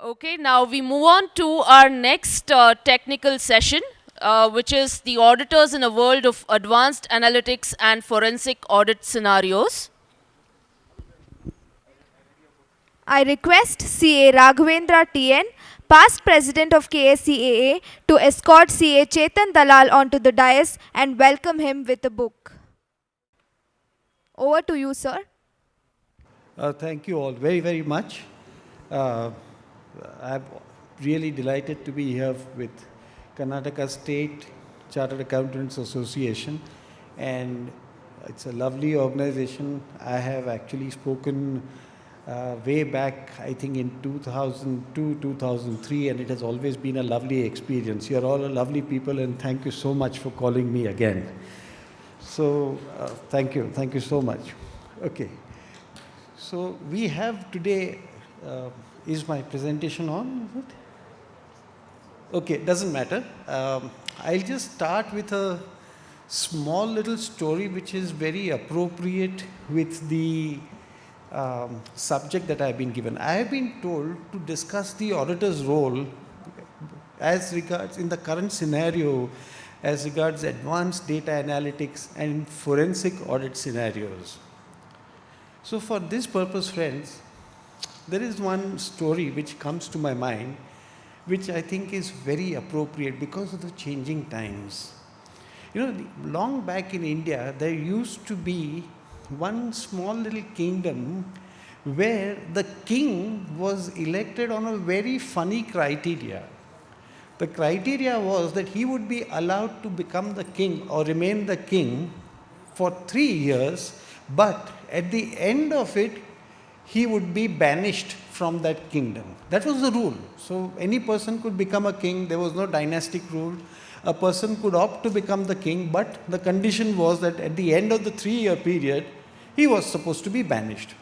Okay, now we move on to our next technical session, which is the auditors in a world of advanced analytics and forensic audit scenarios. I request CA Raghavendra TN, past president of KSCAA, to escort CA Chetan Dalal onto the dais and welcome him with a book. Over to you, sir. Thank you all very, very much. Uh, I'm really delighted to be here with Karnataka State Chartered Accountants Association, and it's a lovely organization. I have actually spoken way back, I think in 2002, 2003, and it has always been a lovely experience. You're all lovely people, and thank you so much for calling me again. So, thank you so much. Okay. So we have today, is my presentation on? Is it? Okay, doesn't matter. I'll just start with a small little story which is very appropriate with the subject that I've been given. I have been told to discuss the auditor's role as regards in the current scenario as regards advanced data analytics and forensic audit scenarios. So for this purpose, friends, there is one story which comes to my mind, which I think is very appropriate because of the changing times. You know, long back in India, there used to be one small little kingdom where the king was elected on a very funny criteria. The criteria was that he would be allowed to become the king or remain the king for 3 years, but at the end of it, he would be banished from that kingdom. That was the rule. So any person could become a king. There was no dynastic rule. A person could opt to become the king, but the condition was that at the end of the 3-year period, he was supposed to be banished.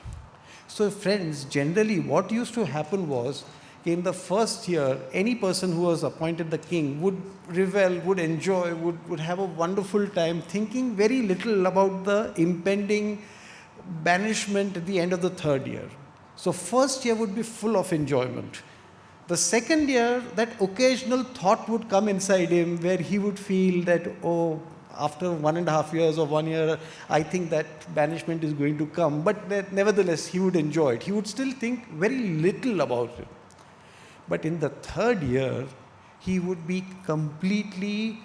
So friends, generally what used to happen was, in the first year, any person who was appointed the king would revel, would enjoy, would have a wonderful time, thinking very little about the impending banishment at the end of the 3rd year. So first year would be full of enjoyment. The 2nd year, that occasional thought would come inside him where he would feel that, oh, after 1.5 years or 1 year, I think that banishment is going to come. But nevertheless, he would enjoy it. He would still think very little about it. But in the 3rd year, he would be completely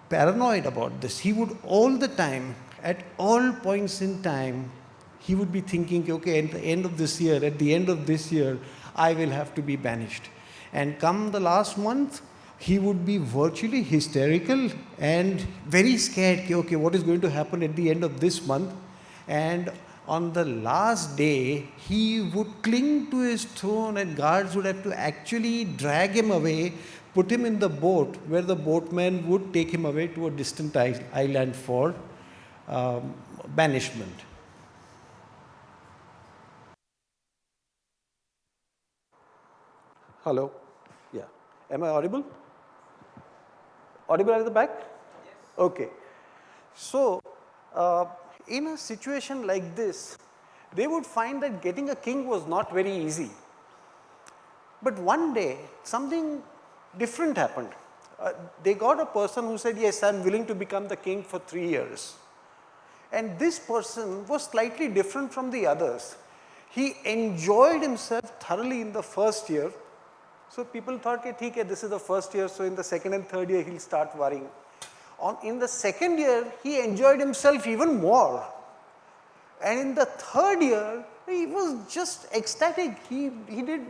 paranoid about this. He would all the time, at all points in time, he would be thinking, okay, at the end of this year, I will have to be banished. And come the last month, he would be virtually hysterical and very scared, okay, what is going to happen at the end of this month? And on the last day, he would cling to his throne and guards would have to actually drag him away, put him in the boat where the boatman would take him away to a distant island for banishment. Hello? Yeah. Am I audible? Audible at the back? Yes. Okay. So, in a situation like this, they would find that getting a king was not very easy. But one day, something different happened. They got a person who said, yes, I'm willing to become the king for 3 years. And this person was slightly different from the others. He enjoyed himself thoroughly in the first year. So people thought, okay, this is the first year, so in the 2nd and 3rd year, he'll start worrying. In the 2nd year, he enjoyed himself even more. And in the 3rd year, he was just ecstatic. He did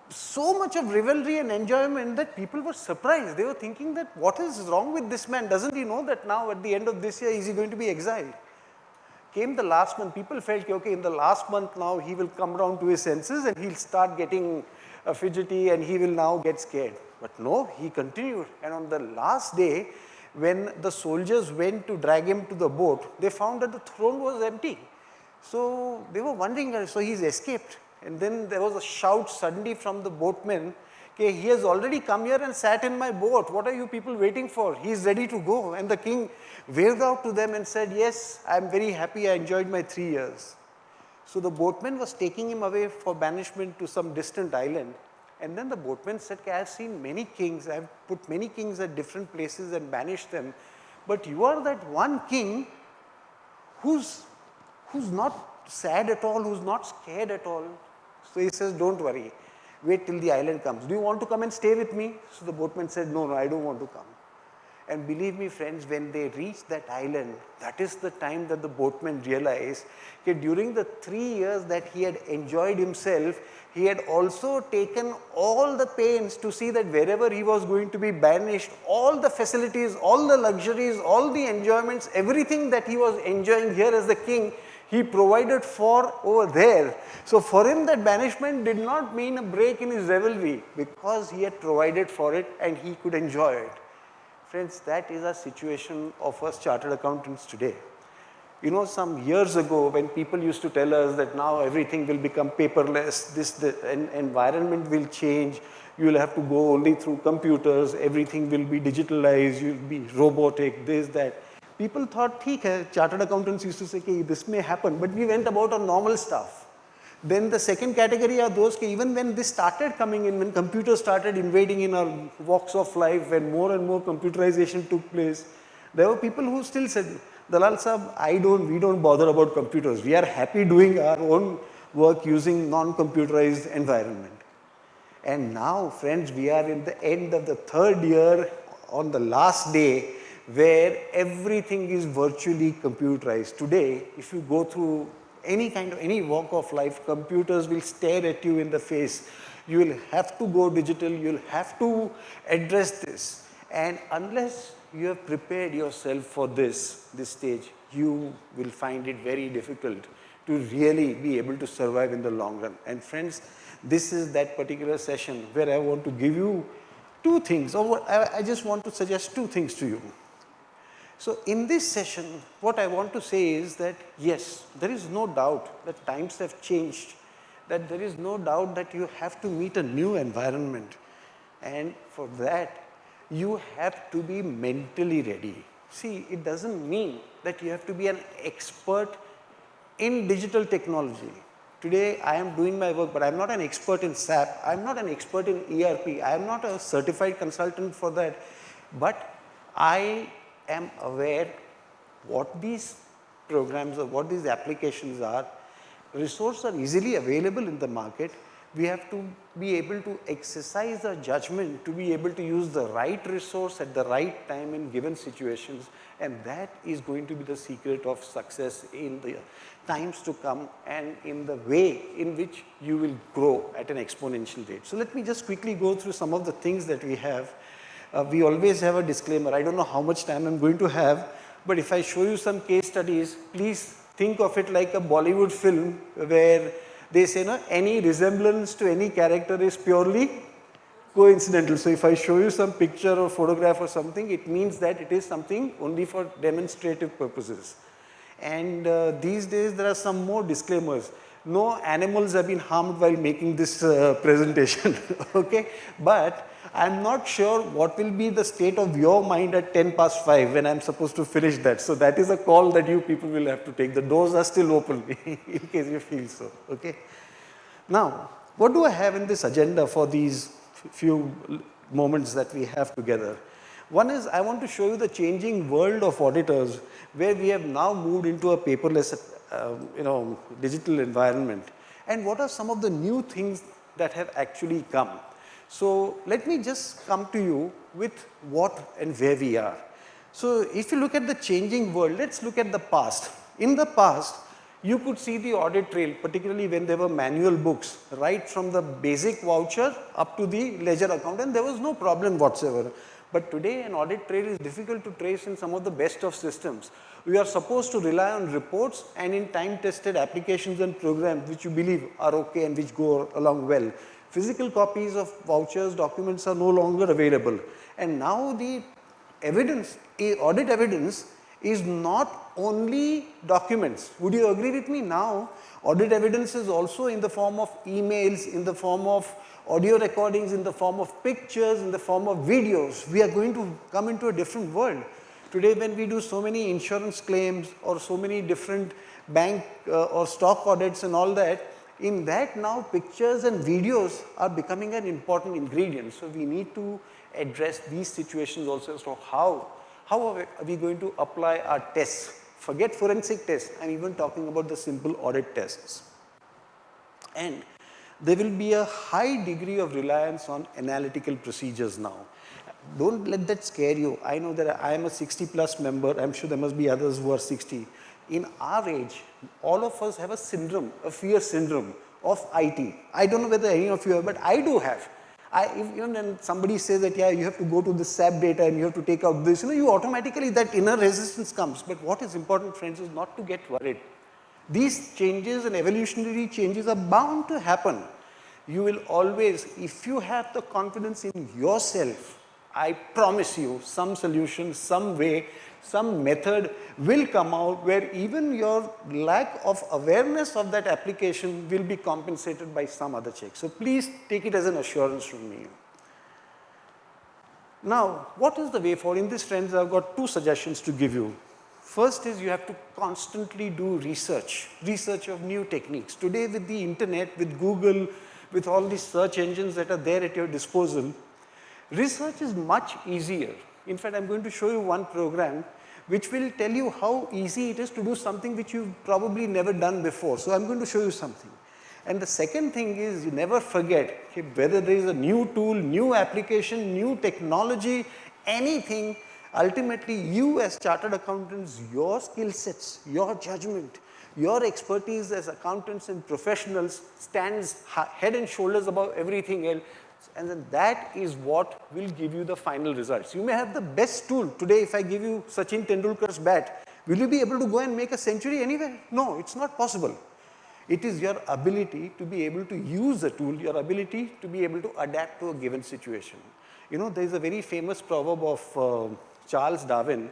so much of revelry and enjoyment that people were surprised. They were thinking that what is wrong with this man? Doesn't he know that now at the end of this year, is he going to be exiled? Came the last month, people felt, okay, in the last month now, he will come down to his senses and he'll start getting fidgety and he will now get scared. But no, he continued. And on the last day, when the soldiers went to drag him to the boat, they found that the throne was empty. So they were wondering, so he's escaped. And then there was a shout suddenly from the boatmen, okay, he has already come here and sat in my boat. What are you people waiting for? He's ready to go. And the king waved out to them and said, yes, I'm very happy. I enjoyed my 3 years. So the boatman was taking him away for banishment to some distant island. And then the boatman said, I have seen many kings, I have put many kings at different places and banished them, but you are that one king who's not sad at all, who's not scared at all. So he says, don't worry, wait till the island comes. Do you want to come and stay with me? So the boatman said, no, I don't want to come. And believe me friends, when they reached that island, that is the time that the boatman realized that during the 3 years that he had enjoyed himself, he had also taken all the pains to see that wherever he was going to be banished, all the facilities, all the luxuries, all the enjoyments, everything that he was enjoying here as the king, he provided for over there. So for him that banishment did not mean a break in his revelry, because he had provided for it and he could enjoy it. Friends, that is our situation of us chartered accountants today. You know, some years ago when people used to tell us that now everything will become paperless, the environment will change, you will have to go only through computers, everything will be digitalized, you will be robotic, this, that. People thought, theek hai, chartered accountants used to say, this may happen, but we went about on normal stuff. Then the second category are those, even when this started coming in, when computers started invading in our walks of life, when more and more computerization took place, there were people who still said, Dalal Sahab, we don't bother about computers. We are happy doing our own work using non-computerized environment. And now, friends, we are in the end of the 3rd year on the last day where everything is virtually computerized. Today, if you go through any walk of life, computers will stare at you in the face. You will have to go digital, you will have to address this. And unless you have prepared yourself for this stage, you will find it very difficult to really be able to survive in the long run. And friends, this is that particular session where I want to give you 2 things, or I just want to suggest 2 things to you. So in this session, what I want to say is that yes, there is no doubt that times have changed, that there is no doubt that you have to meet a new environment. And for that, you have to be mentally ready. See, it doesn't mean that you have to be an expert in digital technology. Today, I am doing my work, but I am not an expert in SAP. I am not an expert in ERP. I am not a certified consultant for that. But I am aware what these programs or what these applications are. Resources are easily available in the market. We have to be able to exercise our judgment to be able to use the right resource at the right time in given situations, and that is going to be the secret of success in the times to come and in the way in which you will grow at an exponential rate. So let me just quickly go through some of the things that we have. We always have a disclaimer. I don't know how much time I'm going to have, but if I show you some case studies, please think of it like a Bollywood film where they say, no, any resemblance to any character is purely coincidental. So if I show you some picture or photograph or something, it means that it is something only for demonstrative purposes. And these days there are some more disclaimers. No animals have been harmed while making this presentation, okay? But I'm not sure what will be the state of your mind at 5:10 when I'm supposed to finish that. So that is a call that you people will have to take. The doors are still open in case you feel so, okay? Now, what do I have in this agenda for these few moments that we have together? One is I want to show you the changing world of auditors where we have now moved into a paperless digital environment. And what are some of the new things that have actually come? So let me just come to you with what and where we are. So if you look at the changing world, let's look at the past. In the past, you could see the audit trail, particularly when there were manual books, right from the basic voucher up to the ledger account, and there was no problem whatsoever. But today, an audit trail is difficult to trace in some of the best of systems. We are supposed to rely on reports and in time-tested applications and programs which you believe are okay and which go along well. Physical copies of vouchers, documents are no longer available. And now the evidence, audit evidence, is not only documents. Would you agree with me? Now, audit evidence is also in the form of emails, in the form of audio recordings, in the form of pictures, in the form of videos. We are going to come into a different world. Today, when we do so many insurance claims or so many different bank or stock audits and all that, In that now pictures and videos are becoming an important ingredient. So we need to address these situations also. So how are we going to apply our tests? Forget forensic tests, I'm even talking about the simple audit tests. And there will be a high degree of reliance on analytical procedures now. Don't let that scare you. I know that I am a 60+ member. I'm sure there must be others who are 60. In our age, all of us have a syndrome, a fear syndrome of IT. I don't know whether any of you have, but I do have. Even when somebody says that, yeah, you have to go to the SAP data and you have to take out this, you automatically, that inner resistance comes. But what is important, friends, is not to get worried. These changes and evolutionary changes are bound to happen. You will always, if you have the confidence in yourself, I promise you some solution, some way, some method will come out where even your lack of awareness of that application will be compensated by some other check. So please take it as an assurance from me. Now, what is the way forward? In this, friends, I've got 2 suggestions to give you. First is you have to constantly do research of new techniques. Today with the internet, with Google, with all these search engines that are there at your disposal, research is much easier. In fact, I'm going to show you one program which will tell you how easy it is to do something which you've probably never done before. So I'm going to show you something. And the second thing is, you never forget, whether there is a new tool, new application, new technology, anything, ultimately you as chartered accountants, your skill sets, your judgment, your expertise as accountants and professionals stands head and shoulders above everything else. And then that is what will give you the final results. You may have the best tool. Today, if I give you Sachin Tendulkar's bat, will you be able to go and make a century anywhere? No, it's not possible. It is your ability to be able to use the tool, your ability to be able to adapt to a given situation. There is a very famous proverb of Charles Darwin,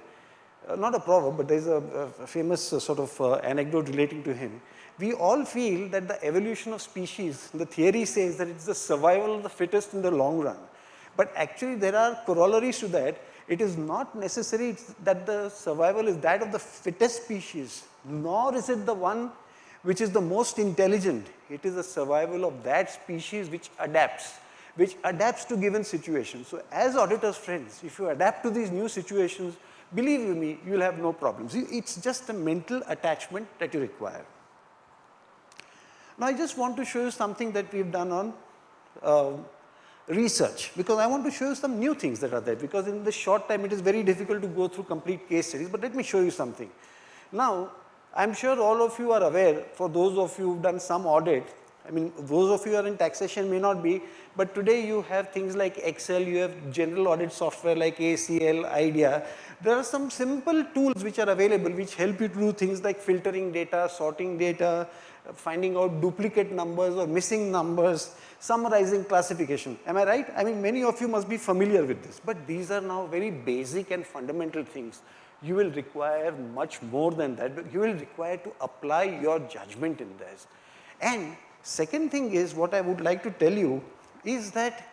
not a proverb, but there is a famous sort of anecdote relating to him. We all feel that the evolution of species, the theory says that it's the survival of the fittest in the long run. But actually there are corollaries to that. It is not necessary that the survival is that of the fittest species, nor is it the one which is the most intelligent. It is the survival of that species which adapts to given situations. So as auditors, friends, if you adapt to these new situations, believe you me, you will have no problems. It's just a mental attachment that you require. Now, I just want to show you something that we've done on research, because I want to show you some new things that are there, because in this short time it is very difficult to go through complete case studies, but let me show you something. Now, I'm sure all of you are aware, for those of you who've done some audit, those of you who are in taxation may not be, but today you have things like Excel, you have general audit software like ACL, IDEA. There are some simple tools which are available which help you to do things like filtering data, sorting data, finding out duplicate numbers or missing numbers, summarizing classification. Am I right? Many of you must be familiar with this, but these are now very basic and fundamental things. You will require much more than that, but you will require to apply your judgment in this. And second thing is, what I would like to tell you is that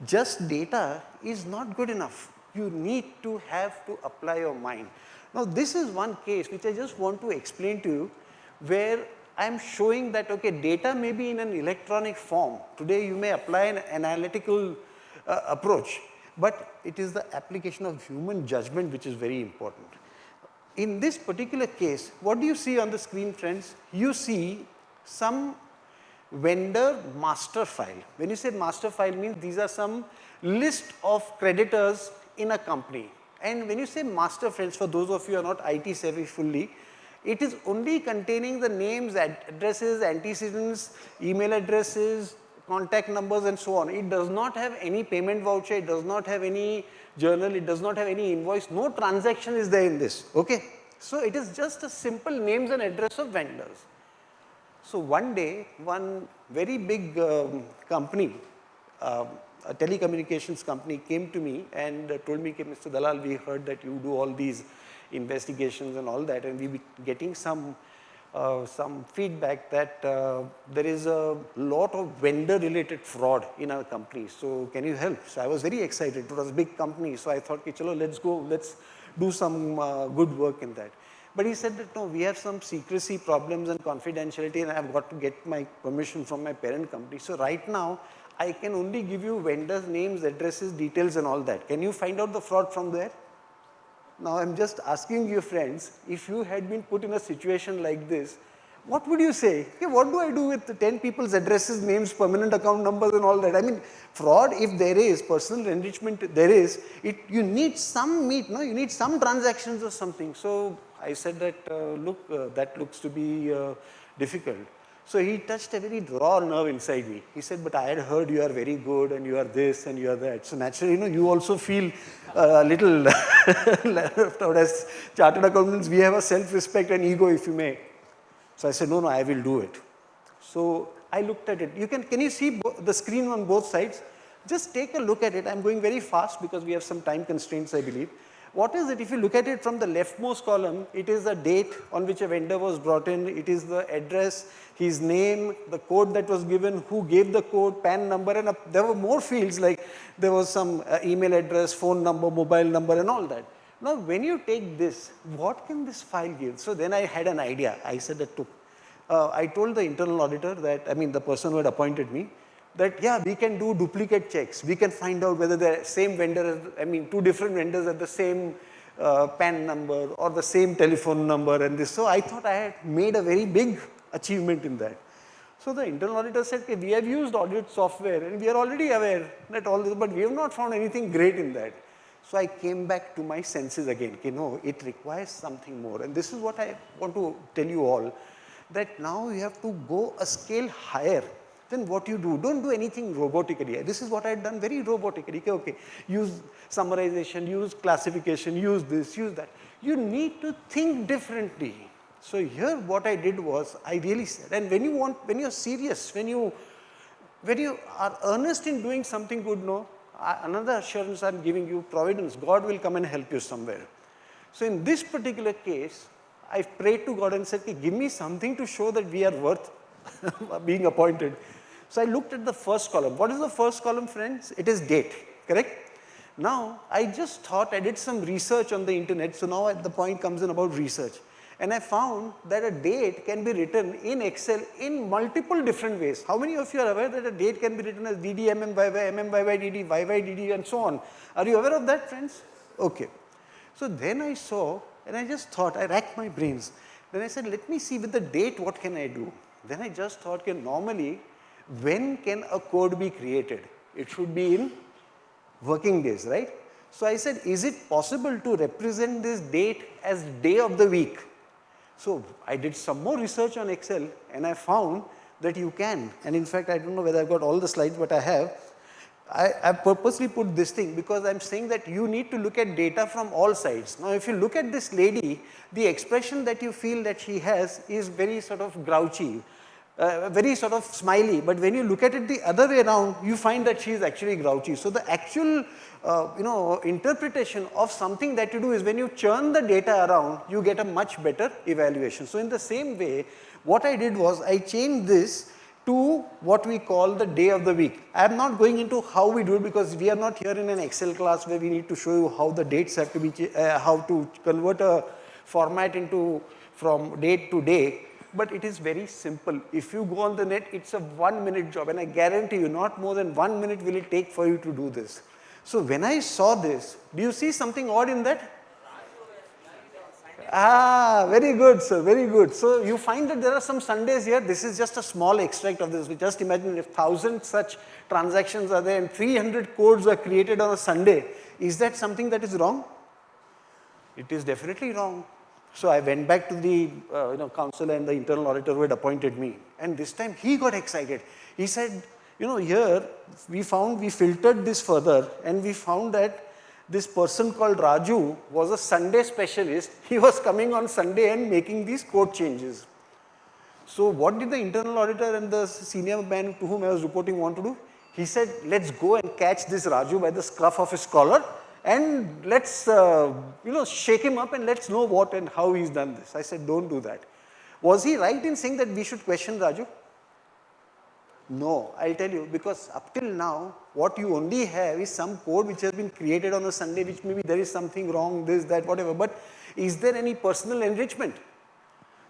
just data is not good enough. You need to have to apply your mind. Now, this is one case which I just want to explain to you, where I'm showing that, okay, data may be in an electronic form. Today, you may apply an analytical approach, but it is the application of human judgment which is very important. In this particular case, what do you see on the screen, friends? You see some vendor master file. When you say master file, means these are some list of creditors in a company. And when you say master, friends, for those of you who are not IT savvy fully, it is only containing the names, addresses, antecedents, email addresses, contact numbers and so on. It does not have any payment voucher, it does not have any journal, it does not have any invoice, no transaction is there in this, okay? So it is just a simple names and address of vendors. So one day, one very big company, a telecommunications company came to me and told me, okay, Mr. Dalal, we heard that you do all these investigations and all that, and we be getting some feedback that there is a lot of vendor related fraud in our company. So can you help? So I was very excited. It was a big company. So I thought, okay, chalo, let's go, let's do some good work in that. But he said that, no, we have some secrecy problems and confidentiality, and I've got to get my permission from my parent company. So right now, I can only give you vendors' names, addresses, details, and all that. Can you find out the fraud from there? Now, I'm just asking you, friends, if you had been put in a situation like this, what would you say? Okay, what do I do with the 10 people's addresses, names, permanent account numbers, and all that? I mean, fraud, if there is, personal enrichment, there is, you need some meat, no? You need some transactions or something. So I said that, look, that looks to be difficult. So he touched a very raw nerve inside me. He said, but I had heard you are very good and you are this and you are that. So naturally, you also feel a little left out. As chartered accountants, we have a self-respect and ego, if you may. So I said, no, I will do it. So I looked at it. Can you see the screen on both sides? Just take a look at it. I'm going very fast because we have some time constraints, I believe. What is it? If you look at it from the leftmost column, it is the date on which a vendor was brought in. It is the address, his name, the code that was given, who gave the code, PAN number, and there were more fields like there was some email address, phone number, mobile number, and all that. Now, when you take this, what can this file give? So then I had an idea. I said that I told the internal auditor that, the person who had appointed me, that yeah, we can do duplicate checks. We can find out whether the same vendor, two different vendors have the same PAN number or the same telephone number and this. So I thought I had made a very big achievement in that. So the internal auditor said, okay, we have used audit software and we are already aware that all this, but we have not found anything great in that. So I came back to my senses again. Okay, no, it requires something more. And this is what I want to tell you all, that now you have to go a scale higher. Then what you do, don't do anything robotically. This is what I had done very robotically. Okay, use summarization, use classification, use this, use that. You need to think differently. So here what I did was, I really said, and when you're serious, when you are earnest in doing something good, no, another assurance I'm giving you, providence, God will come and help you somewhere. So in this particular case, I prayed to God and said, okay, give me something to show that we are worth being appointed. So I looked at the first column. What is the first column, friends? It is date, correct? Now, I just thought, I did some research on the internet. So now the point comes in about research. And I found that a date can be written in Excel in multiple different ways. How many of you are aware that a date can be written as DD, MMYY, MMYYDD, YYDD, and so on? Are you aware of that, friends? Okay. So then I saw, and I just thought, I racked my brains. Then I said, let me see with the date, what can I do? Then I just thought, okay, normally, when can a code be created? It should be in working days, right? So I said, is it possible to represent this date as day of the week? So I did some more research on Excel and I found that you can. And in fact, I don't know whether I've got all the slides, but I have. I purposely put this thing because I'm saying that you need to look at data from all sides. Now, if you look at this lady, the expression that you feel that she has is very sort of grouchy, very sort of smiley. But when you look at it the other way around, you find that she is actually grouchy. So the actual, interpretation of something that you do is when you churn the data around, you get a much better evaluation. So in the same way, what I did was I changed this to what we call the day of the week. I am not going into how we do it because we are not here in an Excel class where we need to show you how the dates have to be, how to convert a format into from date to day. But it is very simple. If you go on the net, it's a 1-minute job, and I guarantee you not more than 1 minute will it take for you to do this. So when I saw this, do you see something odd in that? Ah, very good, sir, very good. So you find that there are some Sundays here. This is just a small extract of this. Just imagine if 1,000 such transactions are there and 300 codes are created on a Sunday. Is that something that is wrong? It is definitely wrong. So I went back to the counselor and the internal auditor who had appointed me. And this time he got excited. He said, here we filtered this further and we found that this person called Raju was a Sunday specialist. He was coming on Sunday and making these code changes. So what did the internal auditor and the senior man to whom I was reporting want to do? He said, let's go and catch this Raju by the scruff of his collar and let's, shake him up and let's know what and how he's done this. I said, don't do that. Was he right in saying that we should question Raju? No, I'll tell you, because up till now, what you only have is some code which has been created on a Sunday, which maybe there is something wrong, this, that, whatever. But Is there any personal enrichment?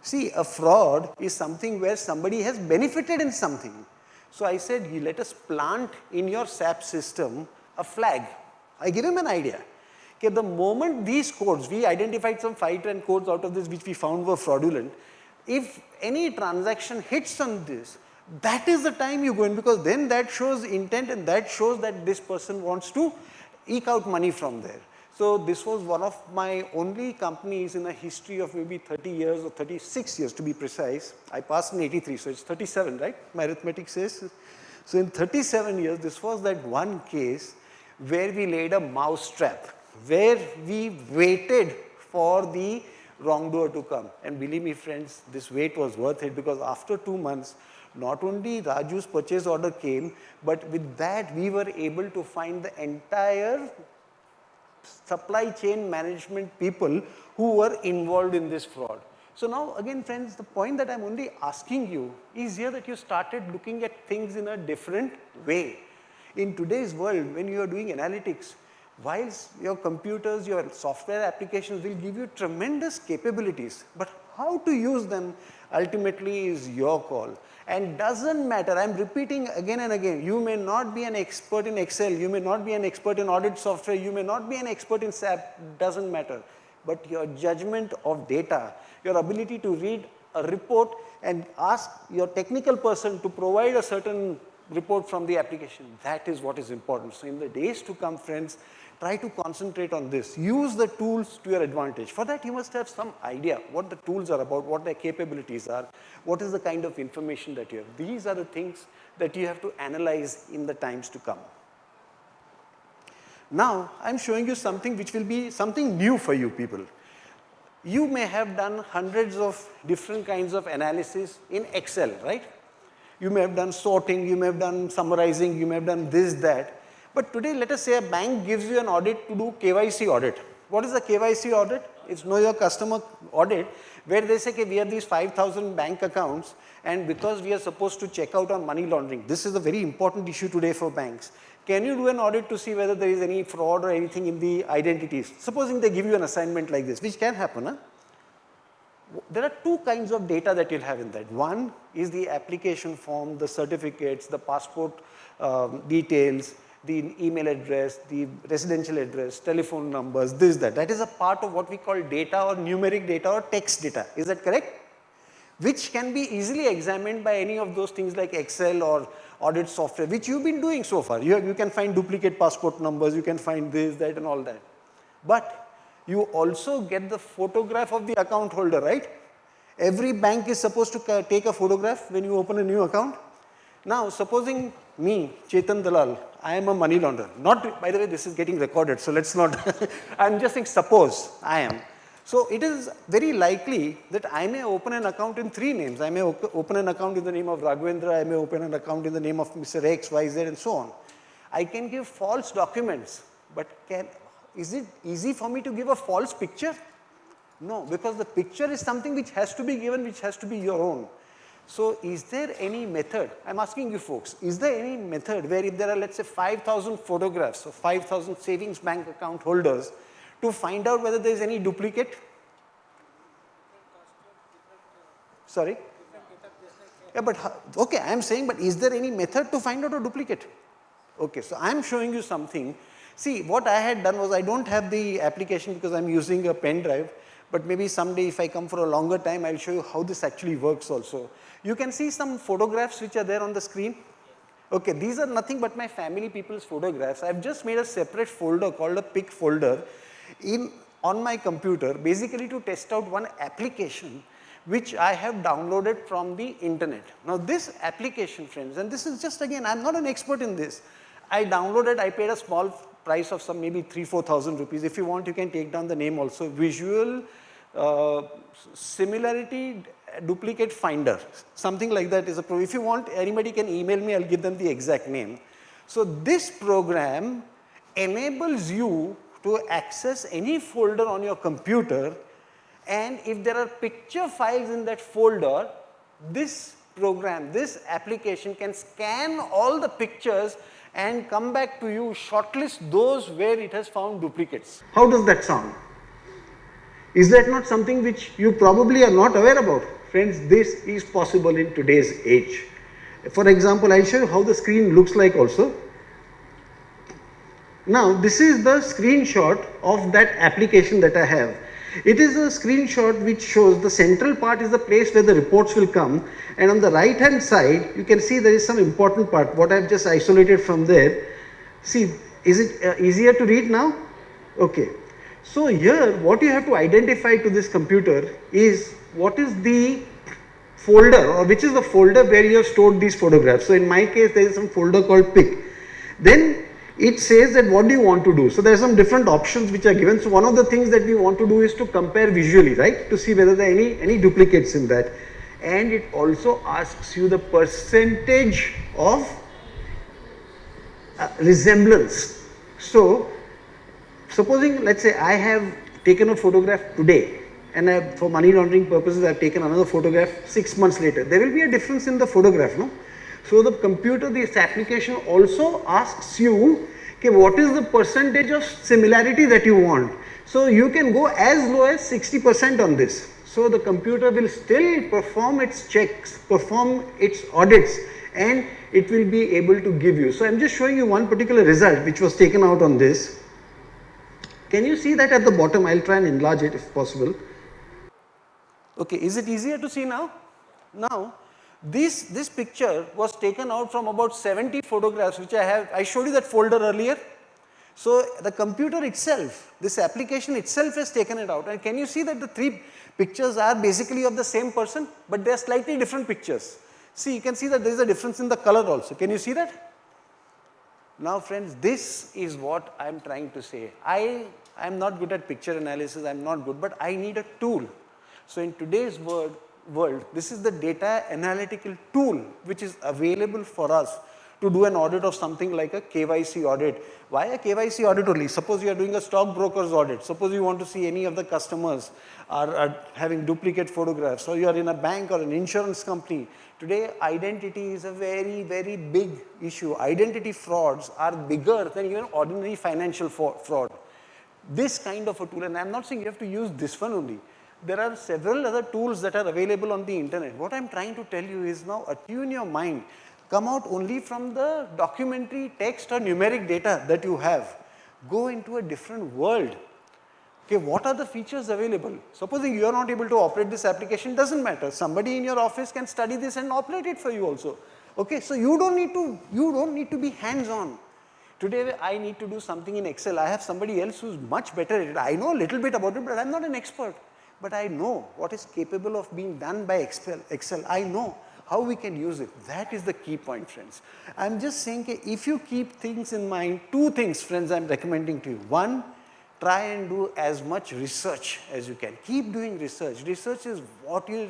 See, a fraud is something where somebody has benefited in something. So I said, let us plant in your SAP system a flag. I give him an idea. Okay, the moment these codes, we identified some 5-10 codes out of this which we found were fraudulent. If any transaction hits on this, that is the time you go in, because then that shows intent and that shows that this person wants to eke out money from there. So this was one of my only companies in a history of maybe 30 years or 36 years to be precise. I passed in 83, so it's 37, right? My arithmetic says. So in 37 years, this was that one case where we laid a mouse trap, where we waited for the wrongdoer to come. And believe me friends, this wait was worth it, because after 2 months, not only Raju's purchase order came, but with that we were able to find the entire supply chain management people who were involved in this fraud. So now again friends, the point that I'm only asking you is here that you started looking at things in a different way. In today's world, when you are doing analytics, whilst your computers, your software applications will give you tremendous capabilities, but how to use them ultimately is your call. And doesn't matter, I'm repeating again and again, you may not be an expert in Excel, you may not be an expert in audit software, you may not be an expert in SAP, doesn't matter. But your judgment of data, your ability to read a report and ask your technical person to provide a certain report from the application, that is what is important. So in the days to come friends, try to concentrate on this. Use the tools to your advantage. For that you must have some idea what the tools are about, what their capabilities are, what is the kind of information that you have. These are the things that you have to analyze in the times to come. Now I'm showing you something which will be something new for you people. You may have done hundreds of different kinds of analysis in Excel, right? You may have done sorting, you may have done summarizing, you may have done this, that. But today, let us say a bank gives you an audit to do KYC audit. What is a KYC audit? It's Know Your Customer audit, where they say, okay, we have these 5,000 bank accounts, and because we are supposed to check out on money laundering, this is a very important issue today for banks. Can you do an audit to see whether there is any fraud or anything in the identities? Supposing they give you an assignment like this, which can happen, huh? There are two kinds of data that you'll have in that. One is the application form, the certificates, the passport details, the email address, the residential address, telephone numbers, this, that. That is a part of what we call data or numeric data or text data. Is that correct? Which can be easily examined by any of those things like Excel or audit software, which you've been doing so far. You can find duplicate passport numbers, you can find this, that and all that. But you also get the photograph of the account holder, right? Every bank is supposed to take a photograph when you open a new account. Now, supposing me, Chetan Dalal, I am a money launderer. Not, by the way, this is getting recorded, so let's not, I'm just saying suppose I am. So it is very likely that I may open an account in 3 names. I may open an account in the name of Raghavendra, I may open an account in the name of Mr. X, Y, Z and so on. I can give false documents, but is it easy for me to give a false picture? No, because the picture is something which has to be given, which has to be your own. So is there any method, I'm asking you folks, is there any method where if there are, let's say, 5,000 photographs of 5,000 savings bank account holders, to find out whether there is any duplicate? Sorry? Yeah, but, okay, I am saying, but is there any method to find out a duplicate? Okay, so I am showing you something. See, what I had done was, I don't have the application because I am using a pen drive, but maybe someday if I come for a longer time, I will show you how this actually works also. You can see some photographs which are there on the screen. Okay, these are nothing but my family people's photographs. I have just made a separate folder called a pic folder on my computer, basically to test out one application which I have downloaded from the internet. Now this application, friends, and this is just, again, I am not an expert in this. I downloaded, I paid a small price of some maybe 3,000-4,000 rupees. If you want, you can take down the name also. Visual Similarity Duplicate Finder, something like that is a program. If you want, anybody can email me, I'll give them the exact name. So this program enables you to access any folder on your computer, and if there are picture files in that folder, this program, this application can scan all the pictures and come back to you, shortlist those where it has found duplicates. How does that sound? Is that not something which you probably are not aware about? Friends, this is possible in today's age. For example, I'll show you how the screen looks like also. Now, this is the screenshot of that application that I have. It is a screenshot which shows the central part is the place where the reports will come, and on the right hand side you can see there is some important part what I have just isolated from there. See, is it easier to read now? Okay. So here what you have to identify to this computer is what is the folder, or which is the folder where you have stored these photographs. So in my case there is some folder called pic. Then it says that what do you want to do. So there are some different options which are given. So one of the things that we want to do is to compare visually, right, to see whether there are any duplicates in that. And it also asks you the percentage of resemblance. So supposing, let's say I have taken a photograph today, and for money laundering purposes I have taken another photograph 6 months later. There will be a difference in the photograph, no? So the computer, this application also asks you, okay, what is the percentage of similarity that you want. So you can go as low as 60% on this. So the computer will still perform its checks, perform its audits, and it will be able to give you. So I'm just showing you one particular result which was taken out on this. Can you see that at the bottom? I'll try and enlarge it if possible. Okay, is it easier to see now? Now, this picture was taken out from about 70 photographs which I have. I showed you that folder earlier. So the computer itself, this application itself has taken it out. And can you see that the 3 pictures are basically of the same person, but they are slightly different pictures. See, you can see that there is a difference in the color also. Can you see that? Now friends, this is what I am trying to say. I am not good at picture analysis, I am not good, but I need a tool. So in today's world, this is the data analytical tool which is available for us to do an audit of something like a KYC audit. Why a KYC audit only? Suppose you are doing a stockbroker's audit. Suppose you want to see any of the customers are having duplicate photographs, or you are in a bank or an insurance company. Today, identity is a very, very big issue. Identity frauds are bigger than even ordinary financial fraud. This kind of a tool, and I am not saying you have to use this one only. There are several other tools that are available on the internet. What I am trying to tell you is now attune your mind. Come out only from the documentary text or numeric data that you have. Go into a different world. Okay, what are the features available? Supposing you are not able to operate this application, doesn't matter. Somebody in your office can study this and operate it for you also. Okay, so you don't need to be hands-on. Today I need to do something in Excel. I have somebody else who's much better at it. I know a little bit about it, but I'm not an expert. But I know what is capable of being done by Excel. I know how we can use it. That is the key point, friends. I'm just saying, if you keep things in mind, 2 things, friends, I'm recommending to you. 1, try and do as much research as you can. Keep doing research. Research is what will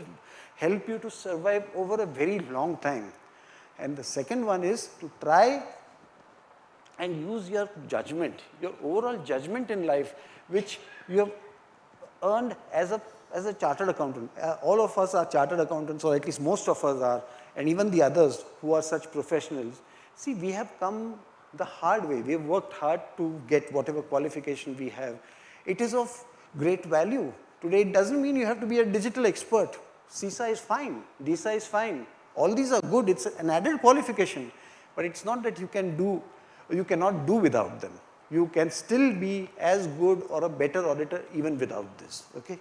help you to survive over a very long time. And the second one is to try and use your judgment, your overall judgment in life, which you have earned as a chartered accountant. All of us are chartered accountants, or at least most of us are, and even the others who are such professionals. See, we have come the hard way. We have worked hard to get whatever qualification we have. It is of great value. Today it doesn't mean you have to be a digital expert. CISA is fine, DISA is fine. All these are good. It's an added qualification, but it's not that you cannot do without them. You can still be as good or a better auditor even without this. Okay.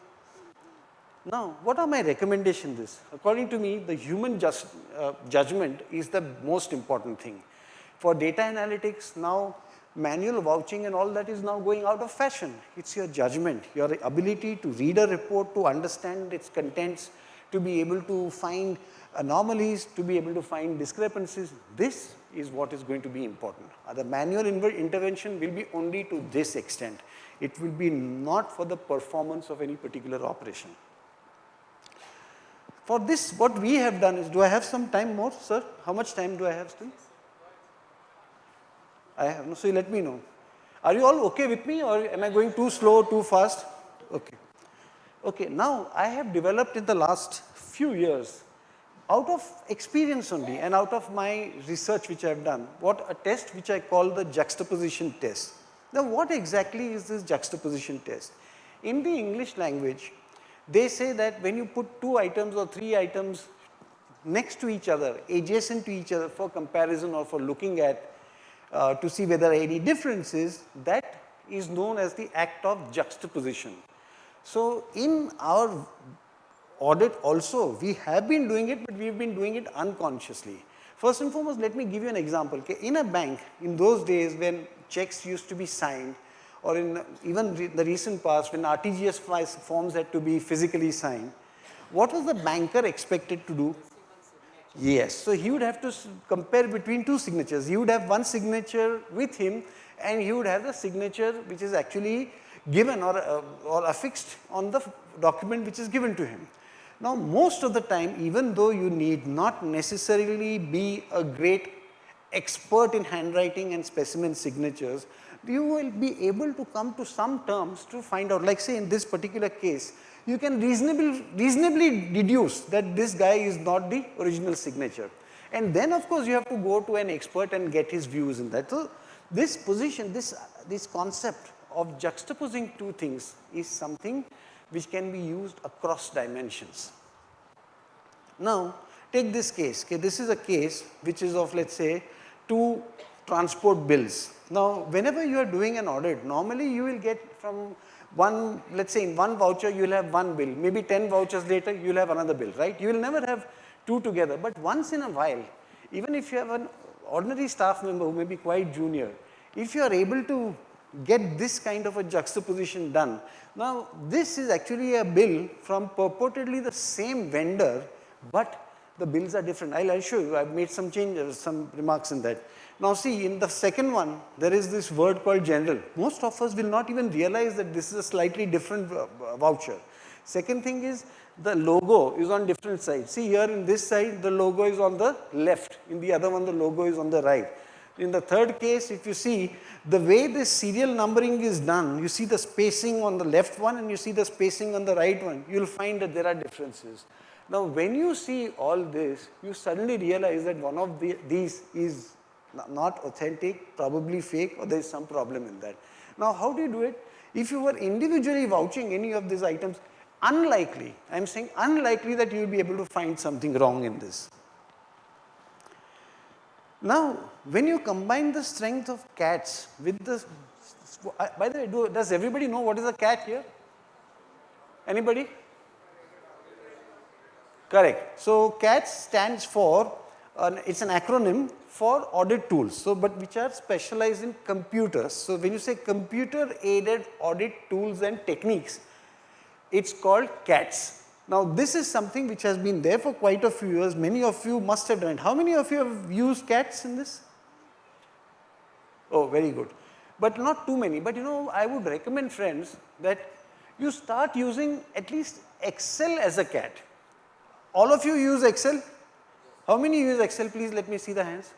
Now, what are my recommendations? According to me, the human judgment is the most important thing. For data analytics, now manual vouching and all that is now going out of fashion. It's your judgment, your ability to read a report, to understand its contents, to be able to find anomalies, to be able to find discrepancies. This is what is going to be important. The manual intervention will be only to this extent. It will be not for the performance of any particular operation. For this, what we have done is, do I have some time more, sir? How much time do I have still? I have, no, so let me know. Are you all okay with me, or am I going too slow, too fast? Okay. Okay, now I have developed in the last few years, out of experience only and out of my research which I have done, a test which I call the juxtaposition test. Now what exactly is this juxtaposition test? in the English language, they say that when you put 2 items or 3 items next to each other, adjacent to each other for comparison or for looking at to see whether any difference is, that is known as the act of juxtaposition. So in our audit also, we have been doing it, but we have been doing it unconsciously. First and foremost, let me give you an example. Okay? In a bank, in those days when checks used to be signed, or in even the recent past when RTGS forms had to be physically signed, what was the banker expected to do? Yes, so he would have to compare between 2 signatures. He would have one signature with him, and he would have the signature which is actually given or affixed on the document which is given to him. Now, most of the time, even though you need not necessarily be a great expert in handwriting and specimen signatures, you will be able to come to some terms to find out, like say in this particular case, you can reasonably deduce that this guy is not the original signature. And then of course you have to go to an expert and get his views in that. So this position, this concept of juxtaposing 2 things is something which can be used across dimensions. Now take this case, okay, this is a case which is of, let's say, 2 transport bills. Now whenever you are doing an audit, normally you will get from one, let's say in one voucher you will have one bill, maybe 10 vouchers later you will have another bill, right? You will never have 2 together, but once in a while, even if you have an ordinary staff member who may be quite junior, if you are able to get this kind of a juxtaposition done, now this is actually a bill from purportedly the same vendor, but the bills are different. I'll show you, I've made some changes, some remarks in that. Now see, in the second one, there is this word called general. Most of us will not even realize that this is a slightly different voucher. Second thing is, the logo is on different sides. See here in this side, the logo is on the left. In the other one, the logo is on the right. In the third case, if you see, the way this serial numbering is done, you see the spacing on the left one and you see the spacing on the right one, you will find that there are differences. Now when you see all this, you suddenly realize that one of these is not authentic, probably fake, or there is some problem in that. Now how do you do it? If you were individually vouching any of these items, unlikely, I am saying unlikely that you will be able to find something wrong in this. Now when you combine the strength of cats with the, by the way, does everybody know what is a cat here? Anybody? Correct. So CAT stands for, it's an acronym for audit tools, so but which are specialized in computers. So when you say computer aided audit tools and techniques, it's called CATS. Now this is something which has been there for quite a few years. Many of you must have done it. How many of you have used CATS in this? Oh, very good. But not too many. But you know, I would recommend, friends, that you start using at least Excel as a CAT. All of you use Excel? How many use Excel? Please let me see the hands.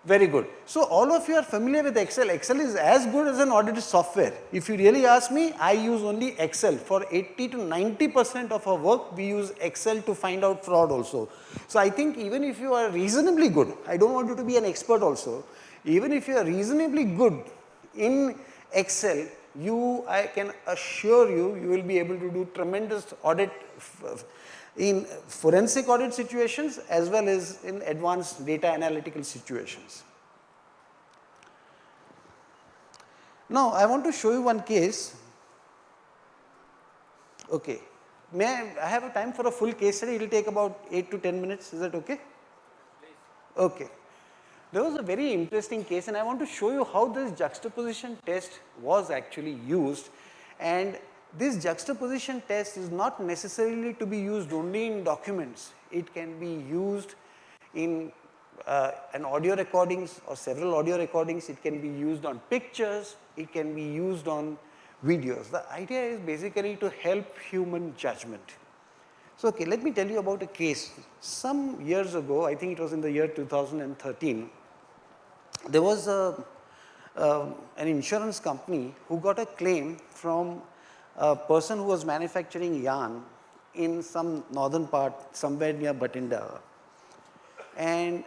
Very good. So all of you are familiar with Excel. Excel is as good as an audit software. If you really ask me, I use only Excel. For 80 to 90% of our work, we use Excel to find out fraud also. So I think even if you are reasonably good, I don't want you to be an expert also, even if you are reasonably good in Excel, I can assure you, you will be able to do tremendous audit in forensic audit situations as well as in advanced data analytical situations. Now I want to show you one case. Okay. May I have a time for a full case study? It will take about 8 to 10 minutes. Is that okay? Okay. There was a very interesting case and I want to show you how this juxtaposition test was actually used, and this juxtaposition test is not necessarily to be used only in documents. It can be used in an audio recordings or several audio recordings. It can be used on pictures. It can be used on videos. The idea is basically to help human judgment. So, okay, let me tell you about a case. Some years ago, I think it was in the year 2013, there was an insurance company who got a claim from a person who was manufacturing yarn in some northern part, somewhere near Bathinda. And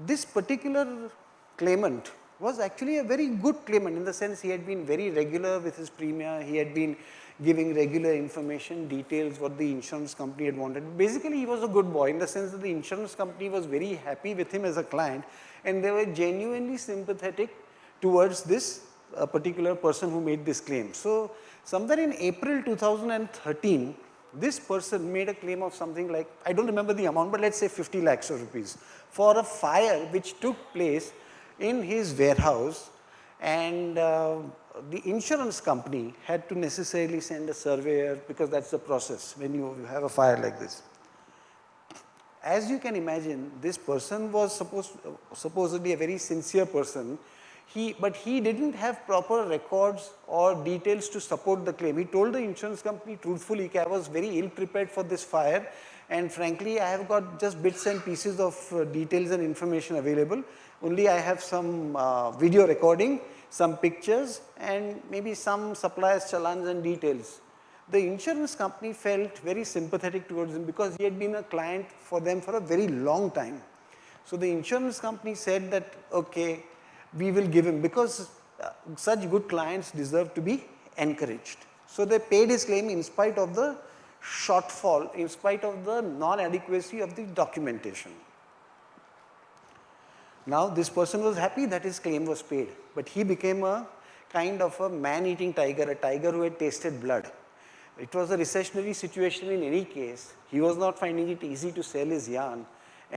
this particular claimant was actually a very good claimant, in the sense he had been very regular with his premia, he had been giving regular information, details what the insurance company had wanted. Basically, he was a good boy in the sense that the insurance company was very happy with him as a client, and they were genuinely sympathetic towards this particular person who made this claim. So, somewhere in April 2013, this person made a claim of something like, I don't remember the amount, but let's say 50 lakhs of rupees for a fire which took place in his warehouse, and the insurance company had to necessarily send a surveyor, because that's the process when you have a fire like this. As you can imagine, this person was supposedly a very sincere person, but he didn't have proper records or details to support the claim. He told the insurance company truthfully, I was very ill prepared for this fire, and frankly I have got just bits and pieces of details and information available. Only I have some video recording, some pictures, and maybe some suppliers challans and details. The insurance company felt very sympathetic towards him because he had been a client for them for a very long time. So the insurance company said that, okay, we will give him, because such good clients deserve to be encouraged. So they paid his claim in spite of the shortfall, in spite of the non-adequacy of the documentation. Now this person was happy that his claim was paid, but he became a kind of a man-eating tiger, a tiger who had tasted blood. It was a recessionary situation in any case. He was not finding it easy to sell his yarn,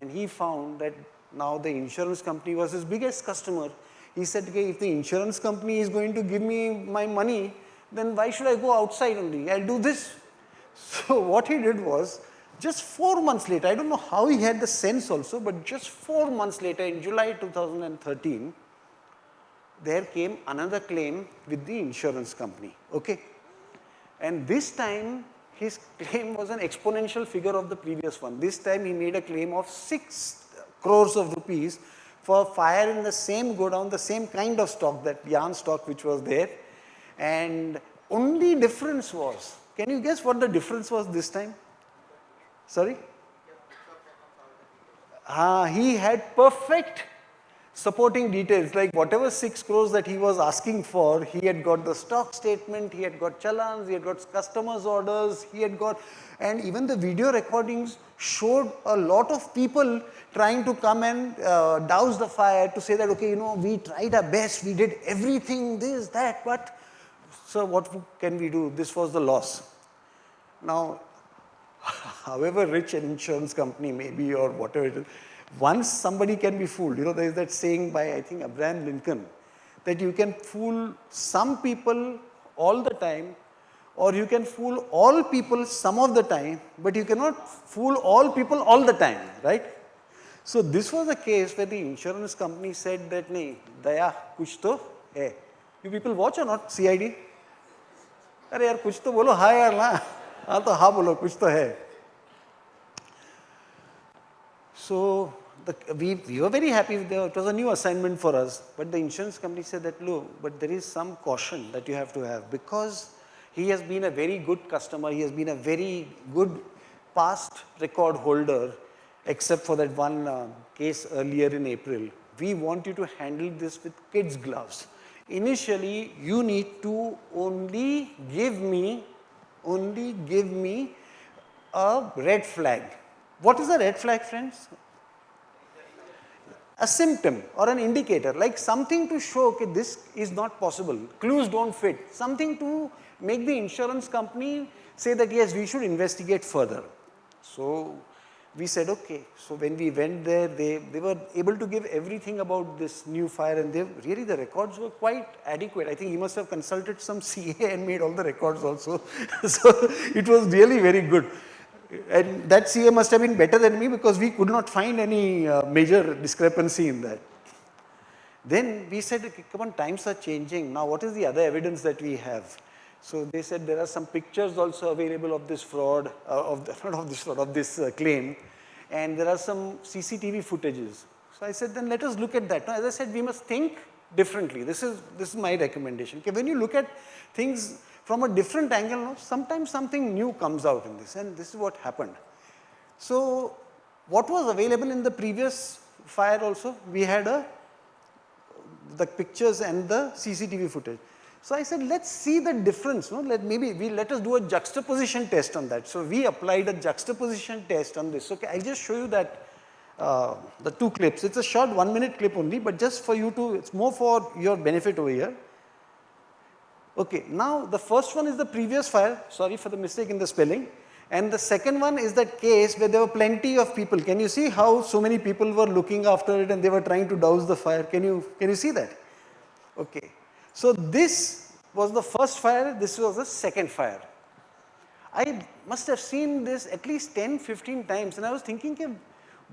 and he found that now the insurance company was his biggest customer. He said, okay, if the insurance company is going to give me my money, then why should I go outside only? I'll do this. So what he did was, just 4 months later, I don't know how he had the sense also, but just 4 months later, in July 2013, there came another claim with the insurance company, okay? And this time, his claim was an exponential figure of the previous one. This time he made a claim of 6 crores of rupees for fire in the same godown, the same kind of stock, that yarn stock which was there. And only difference was, can you guess what the difference was this time? Sorry? He had perfect supporting details, like whatever 6 crores that he was asking for, he had got the stock statement, he had got challans, he had got customers' orders, he had got, and even the video recordings showed a lot of people trying to come and douse the fire, to say that, okay, you know, we tried our best, we did everything, this, that, but, so what can we do? This was the loss. Now, however rich an insurance company may be or whatever it is, once somebody can be fooled, you know, there is that saying by, I think, Abraham Lincoln, that you can fool some people all the time, or you can fool all people some of the time, but you cannot fool all people all the time, right? So this was a case where the insurance company said that, nahi, daya, kuch to hai. You people watch or not CID? Arey yaar, kuch to bolo, ha yaar na. हाँ तो हाँ बोलो, कुछ तो है. So we were very happy with it was a new assignment for us, but the insurance company said that, look, but there is some caution that you have to have, because he has been a very good customer, he has been a very good past record holder, except for that one case earlier in April. We want you to handle this with kids' gloves. Initially, you need to only give me a red flag. What is a red flag, friends? A symptom or an indicator, like something to show, okay, this is not possible, clues don't fit, something to make the insurance company say that yes, we should investigate further. So we said, okay. So when we went there, they were able to give everything about this new fire, and really the records were quite adequate. I think he must have consulted some CA and made all the records also. So it was really very good. And that CA must have been better than me, because we could not find any major discrepancy in that. Then we said, okay, come on, times are changing. Now what is the other evidence that we have? So they said there are some pictures also available of this fraud, of this claim, and there are some CCTV footages. So I said, then let us look at that. Now, as I said, we must think differently. This is my recommendation. Okay, when you look at things from a different angle, sometimes something new comes out in this, and this is what happened. So what was available in the previous fire also? We had a the pictures and the CCTV footage. So I said, let's see the difference. No? Let us do a juxtaposition test on that. So we applied a juxtaposition test on this. Okay, I'll just show you that the two clips. It's a short 1 minute clip only, but just for you to, it's more for your benefit over here. Okay, now the first one is the previous fire. Sorry for the mistake in the spelling. And the second one is that case where there were plenty of people. Can you see how so many people were looking after it and they were trying to douse the fire? Can you see that? Okay. So this was the first fire, this was the second fire. I must have seen this at least 10, 15 times and I was thinking,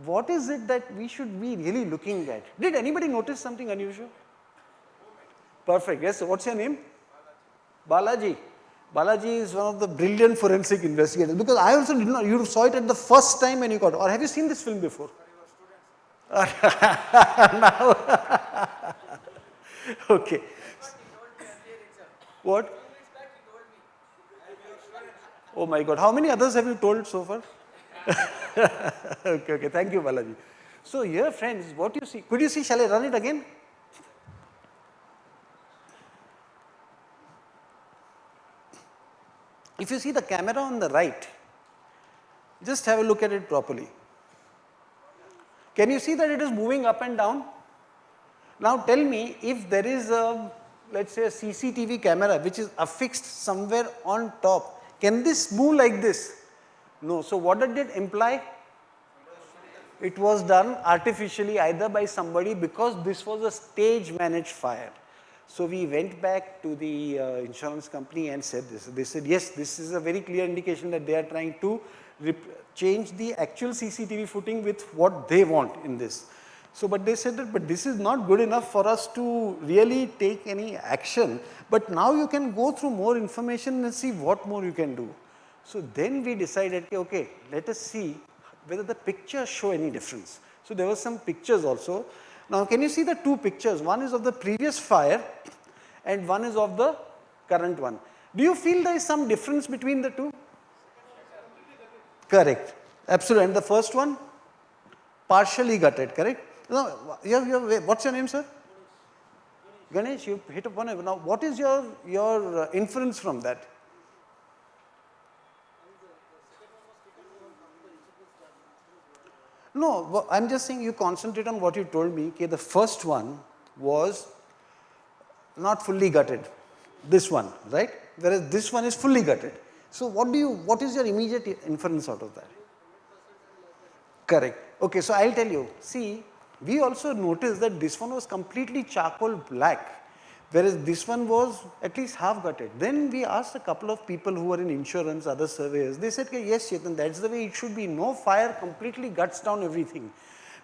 what is it that we should be really looking at? Did anybody notice something unusual? Perfect. Yes, so what's your name? Balaji. Balaji is one of the brilliant forensic investigators because I also did not, you saw it at the first time when you got it. Or have you seen this film before? Now. Okay. What? Oh my God. How many others have you told so far? Okay. Thank you, Balaji. So here, friends, what you see, could you see, shall I run it again? If you see the camera on the right, just have a look at it properly. Can you see that it is moving up and down? Now tell me, if there is a, let's say a CCTV camera which is affixed somewhere on top, can this move like this? No. So what did it imply? It was done artificially either by somebody because this was a stage managed fire. So we went back to the insurance company and said this. They said, yes, this is a very clear indication that they are trying to change the actual CCTV footage with what they want in this. So, but they said that, but this is not good enough for us to really take any action. But now you can go through more information and see what more you can do. So then we decided, okay, let us see whether the pictures show any difference. So there were some pictures also. Now can you see the two pictures? One is of the previous fire and one is of the current one. Do you feel there is some difference between the two? Correct. Absolutely. And the first one? Partially gutted, correct? No, what's your name, sir? Ganesh, you hit upon it. Now what is your inference from that? No, I'm just saying you concentrate on what you told me. Okay, the first one was not fully gutted. This one, right? Whereas this one is fully gutted. So what is your immediate inference out of that? Correct. Okay, so I'll tell you. See, we also noticed that this one was completely charcoal black, whereas this one was at least half gutted. Then we asked a couple of people who were in insurance, other surveyors. They said, yes, Chetan, that's the way it should be. No fire completely guts down everything.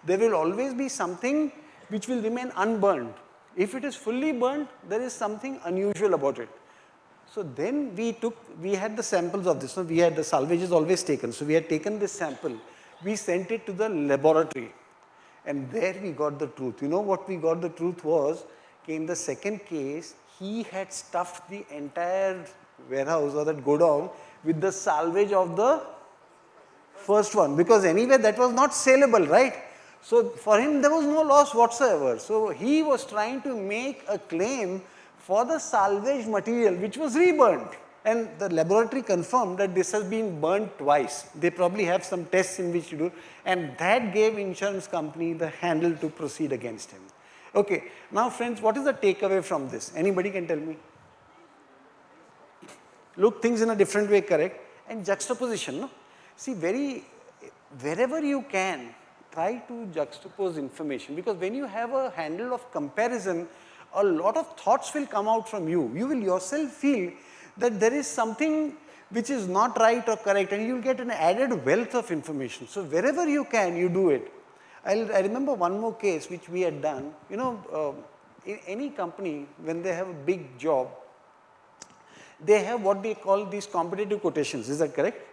There will always be something which will remain unburned. If it is fully burned, there is something unusual about it. So then we had the samples of this. So we had the salvage is always taken. So we had taken this sample. We sent it to the laboratory. And there we got the truth. You know what we got the truth was? In the second case, he had stuffed the entire warehouse or that godown with the salvage of the first one, because anyway that was not saleable, right? So for him there was no loss whatsoever. So he was trying to make a claim for the salvage material which was reburnt, and the laboratory confirmed that this has been burnt twice. They probably have some tests in which you do, and that gave insurance company the handle to proceed against him. Okay, now friends, what is the takeaway from this? Anybody can tell me? Look things in a different way, correct? And juxtaposition, no? See, wherever you can, try to juxtapose information, because when you have a handle of comparison, a lot of thoughts will come out from you. You will yourself feel that there is something which is not right or correct, and you will get an added wealth of information. So wherever you can, you do it. I remember one more case which we had done. You know, in any company, when they have a big job, they have what they call these competitive quotations. Is that correct?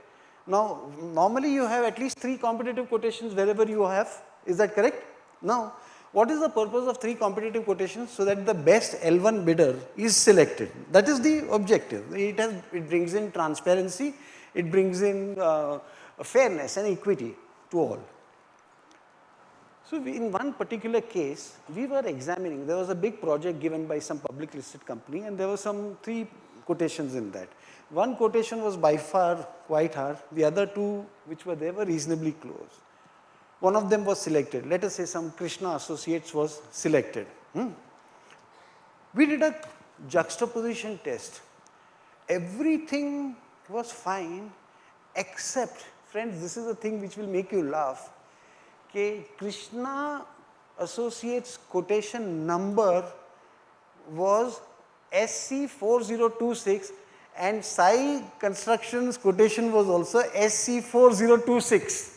Now, normally you have at least 3 competitive quotations wherever you have. Is that correct? Now, what is the purpose of 3 competitive quotations? So that the best L1 bidder is selected. That is the objective. It brings in transparency, it brings in fairness and equity to all. So in one particular case, we were examining, there was a big project given by some public listed company and there were some 3 quotations in that. One quotation was by far quite hard, the other 2 which were there were reasonably close. One of them was selected, let us say some Krishna Associates was selected. We did a juxtaposition test. Everything was fine except, friends, this is a thing which will make you laugh. Okay, Krishna Associates quotation number was SC4026 and Sai Constructions quotation was also SC4026.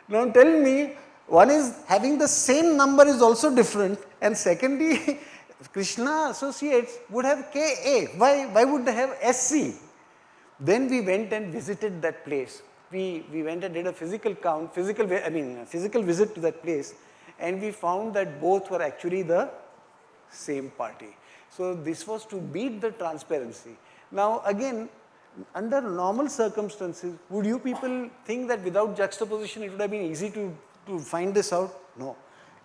Now tell me, one is having the same number is also different, and secondly, Krishna Associates would have KA. Why would they have SC? Then we went and visited that place. We went and did a physical count, physical visit to that place, and we found that both were actually the same party. So this was to beat the transparency. Now again, under normal circumstances, would you people think that without juxtaposition it would have been easy to find this out? No.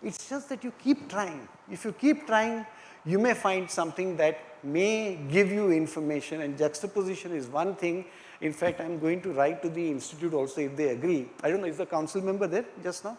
It's just that you keep trying. If you keep trying, you may find something that may give you information, and juxtaposition is one thing. In fact, I am going to write to the institute also if they agree. I don't know, is the council member there just now?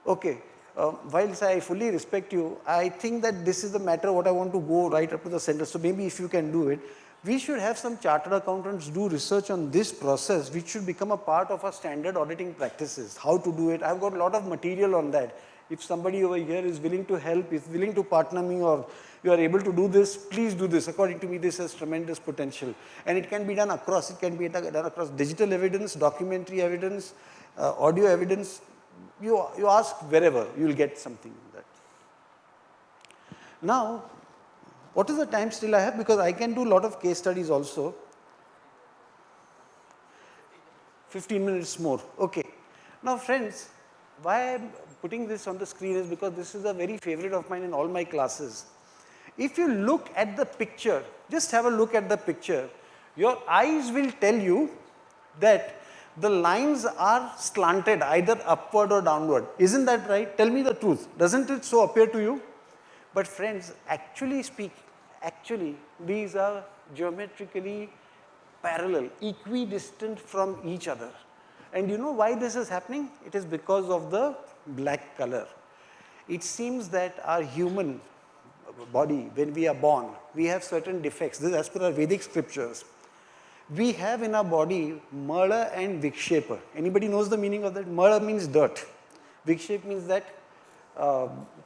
Okay. Whilst I fully respect you, I think that this is the matter what I want to go right up to the center. So maybe if you can do it, we should have some chartered accountants do research on this process, which should become a part of our standard auditing practices. How to do it. I've got a lot of material on that. If somebody over here is willing to help, is willing to partner me, or you are able to do this, please do this. According to me, this has tremendous potential. And it can be done across. It can be done across digital evidence, documentary evidence, audio evidence. You ask wherever, you will get something in that. Now, what is the time still I have? Because I can do a lot of case studies also. 15 minutes more. Okay. Now friends, why I am putting this on the screen is because this is a very favorite of mine in all my classes. If you look at the picture, just have a look at the picture, your eyes will tell you that the lines are slanted either upward or downward. Isn't that right? Tell me the truth. Doesn't it so appear to you? But friends, actually these are geometrically parallel, equidistant from each other. And you know why this is happening? It is because of the black color. It seems that our human body, when we are born, we have certain defects. This is as per our Vedic scriptures. We have in our body mala and vikshepa. Anybody knows the meaning of that? Mala means dirt. Vikshepa means that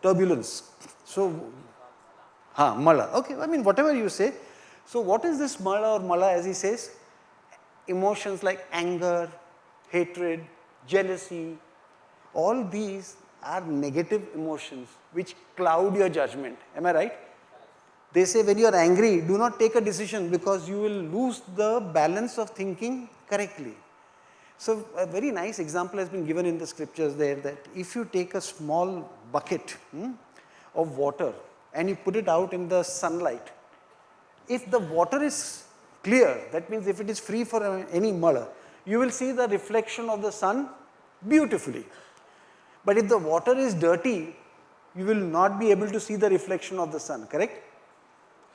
turbulence. So, mala. Okay, I mean whatever you say. So what is this mala or mala as he says? Emotions like anger, hatred, jealousy, all these are negative emotions which cloud your judgment. Am I right? They say when you are angry, do not take a decision because you will lose the balance of thinking correctly. So a very nice example has been given in the scriptures there, that if you take a small bucket of water and you put it out in the sunlight, if the water is clear, that means if it is free for any mala, you will see the reflection of the sun beautifully. But if the water is dirty, you will not be able to see the reflection of the sun, correct?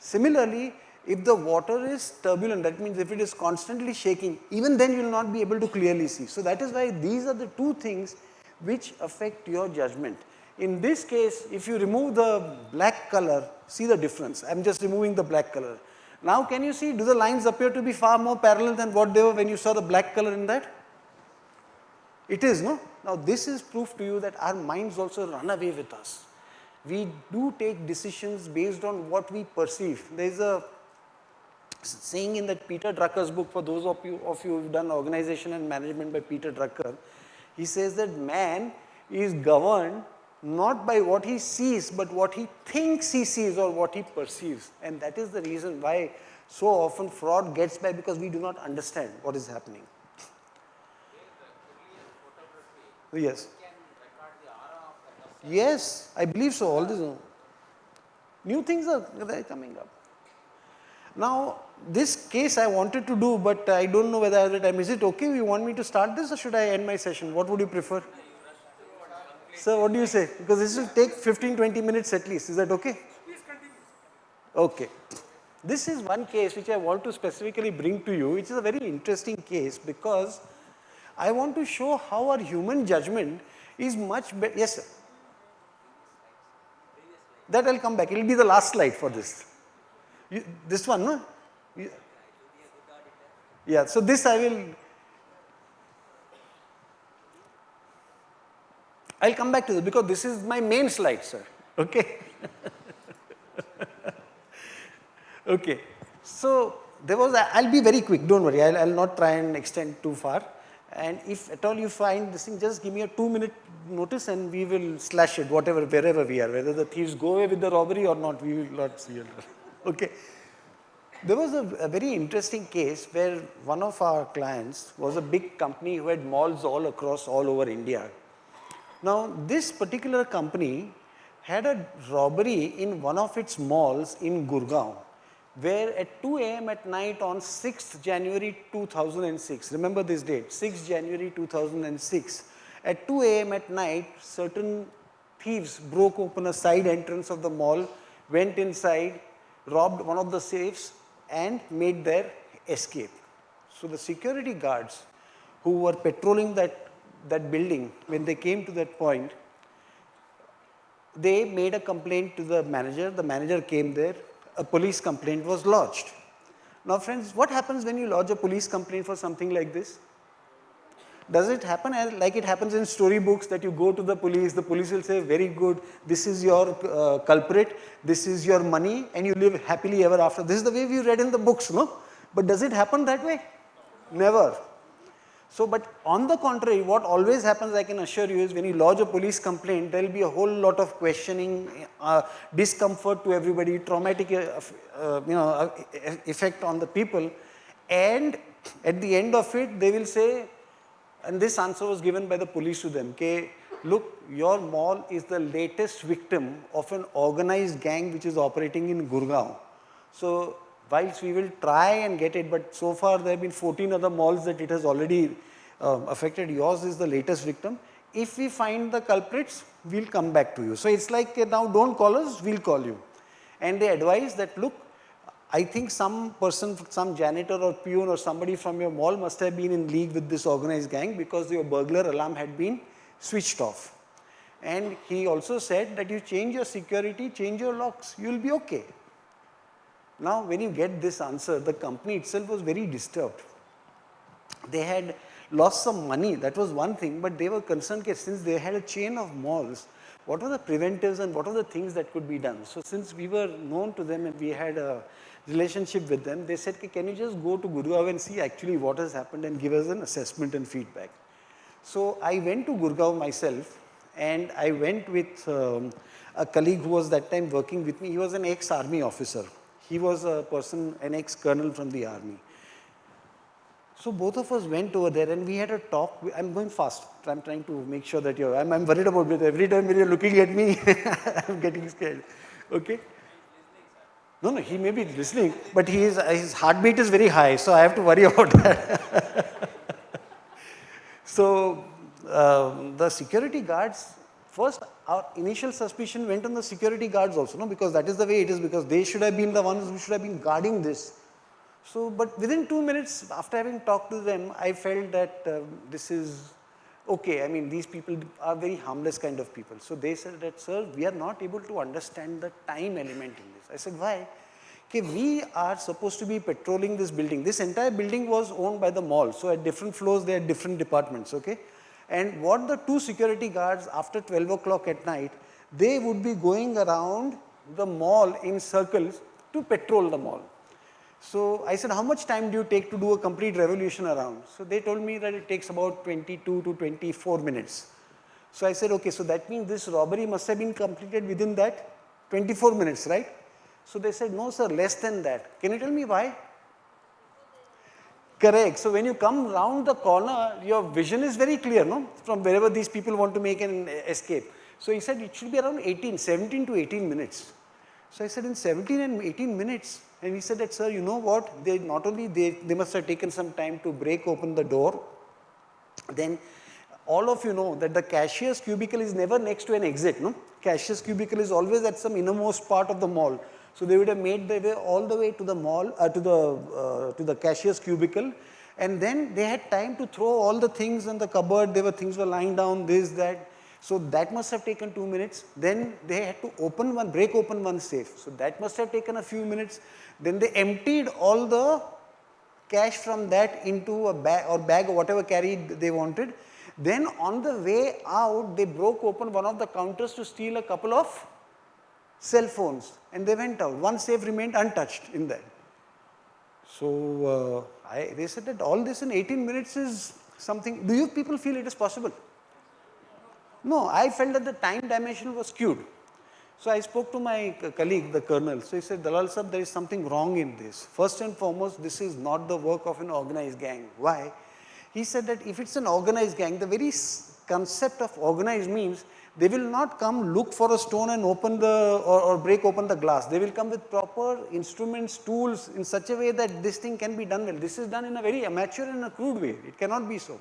Similarly, if the water is turbulent, that means if it is constantly shaking, even then you will not be able to clearly see. So that is why these are the two things which affect your judgment. In this case, if you remove the black color, see the difference. I am just removing the black color. Now can you see, do the lines appear to be far more parallel than what they were when you saw the black color in that? It is, no? Now this is proof to you that our minds also run away with us. We do take decisions based on what we perceive. There is a saying in that Peter Drucker's book, for those of you who've done Organization and Management by Peter Drucker, he says that man is governed not by what he sees, but what he thinks he sees or what he perceives. And that is the reason why so often fraud gets by, because we do not understand what is happening. Yes. Yes, I believe so. All these new things are coming up. Now, this case I wanted to do, but I don't know whether I have the time. Is it okay? You want me to start this or should I end my session? What would you prefer? Sir, what do you say? Because this will take 15-20 minutes at least. Is that okay? Please continue. Okay. This is one case which I want to specifically bring to you, which is a very interesting case because I want to show how our human judgment is much better. Yes, sir. That I'll come back. It will be the last slide for this. This one, no? Yeah, so this I'll come back to this because this is my main slide, sir. Okay? Okay. So I'll be very quick, don't worry. I'll not try and extend too far. And if at all you find this thing, just give me a 2-minute notice and we will slash it, wherever we are. Whether the thieves go away with the robbery or not, we will not see it. Okay. There was a very interesting case where one of our clients was a big company who had malls all over India. Now, this particular company had a robbery in one of its malls in Gurgaon, where at 2 a.m. at night on 6th January 2006, remember this date, 6th January 2006, at 2 a.m. at night, certain thieves broke open a side entrance of the mall, went inside, robbed one of the safes and made their escape. So the security guards who were patrolling that building, when they came to that point, they made a complaint to the manager came there, a police complaint was lodged. Now friends, what happens when you lodge a police complaint for something like this? Does it happen like it happens in storybooks that you go to the police will say, very good, this is your culprit, this is your money, and you live happily ever after. This is the way we read in the books, no? But does it happen that way? Never. So, but on the contrary, what always happens, I can assure you, is when you lodge a police complaint, there will be a whole lot of questioning, discomfort to everybody, traumatic effect on the people, and at the end of it, they will say, and this answer was given by the police to them, okay, look, your mall is the latest victim of an organized gang which is operating in Gurgaon. So, whilst we will try and get it, but so far there have been 14 other malls that it has already affected. Yours is the latest victim. If we find the culprits, we'll come back to you. So it's like, now don't call us, we'll call you. And they advise that, look, I think some person, some janitor or peon or somebody from your mall must have been in league with this organized gang because your burglar alarm had been switched off. And he also said that you change your security, change your locks, you'll be okay. Now, when you get this answer, the company itself was very disturbed. They had lost some money, that was one thing, but they were concerned that since they had a chain of malls, what were the preventives and what were the things that could be done? So, since we were known to them and we had a relationship with them, they said, can you just go to Gurgaon and see actually what has happened and give us an assessment and feedback. So, I went to Gurgaon myself and I went with a colleague who was that time working with me. He was an ex-army officer. He was a person, an ex-colonel from the army. So both of us went over there and we had a talk. I'm going fast. I'm trying to make sure that I'm worried about it. Every time when you're looking at me, I'm getting scared. Okay? No, he may be listening, but his heartbeat is very high, so I have to worry about that. So the security guards, first, our initial suspicion went on the security guards also, no? Because that is the way it is, because they should have been the ones who should have been guarding this. So, but within 2 minutes, after having talked to them, I felt that this is okay. I mean, these people are very harmless kind of people. So they said that, sir, we are not able to understand the time element in this. I said, why? Okay, we are supposed to be patrolling this building. This entire building was owned by the mall. So at different floors, there are different departments, okay? And what the two security guards after 12 o'clock at night, they would be going around the mall in circles to patrol the mall. So I said, how much time do you take to do a complete revolution around? So they told me that it takes about 22 to 24 minutes. So I said, okay, so that means this robbery must have been completed within that 24 minutes, right? So they said, no, sir, less than that. Can you tell me why? Correct. So when you come round the corner, your vision is very clear, no? From wherever these people want to make an escape. So he said it should be around 17 to 18 minutes. So I said, in 17 and 18 minutes. And he said that, sir, you know what, they not only, they must have taken some time to break open the door. Then all of you know that the cashier's cubicle is never next to an exit, no? Cashier's cubicle is always at some innermost part of the mall. So they would have made their way all the way to the mall, to the cashier's cubicle, and then they had time to throw all the things in the cupboard. Things were lying down, this, that. So that must have taken 2 minutes. Then they had to break open one safe. So that must have taken a few minutes. Then they emptied all the cash from that into a bag or whatever carried they wanted. Then on the way out, they broke open one of the counters to steal a couple of cell phones, and they went out. One safe remained untouched in that. So they said that all this in 18 minutes is something. Do you people feel it is possible? No, I felt that the time dimension was skewed. So I spoke to my colleague, the colonel. So he said, Dalal sir, there is something wrong in this. First and foremost, this is not the work of an organized gang. Why? He said that if it's an organized gang, the very concept of organized means they will not come look for a stone and open or break open the glass. They will come with proper instruments, tools in such a way that this thing can be done well. This is done in a very amateur and a crude way. It cannot be so.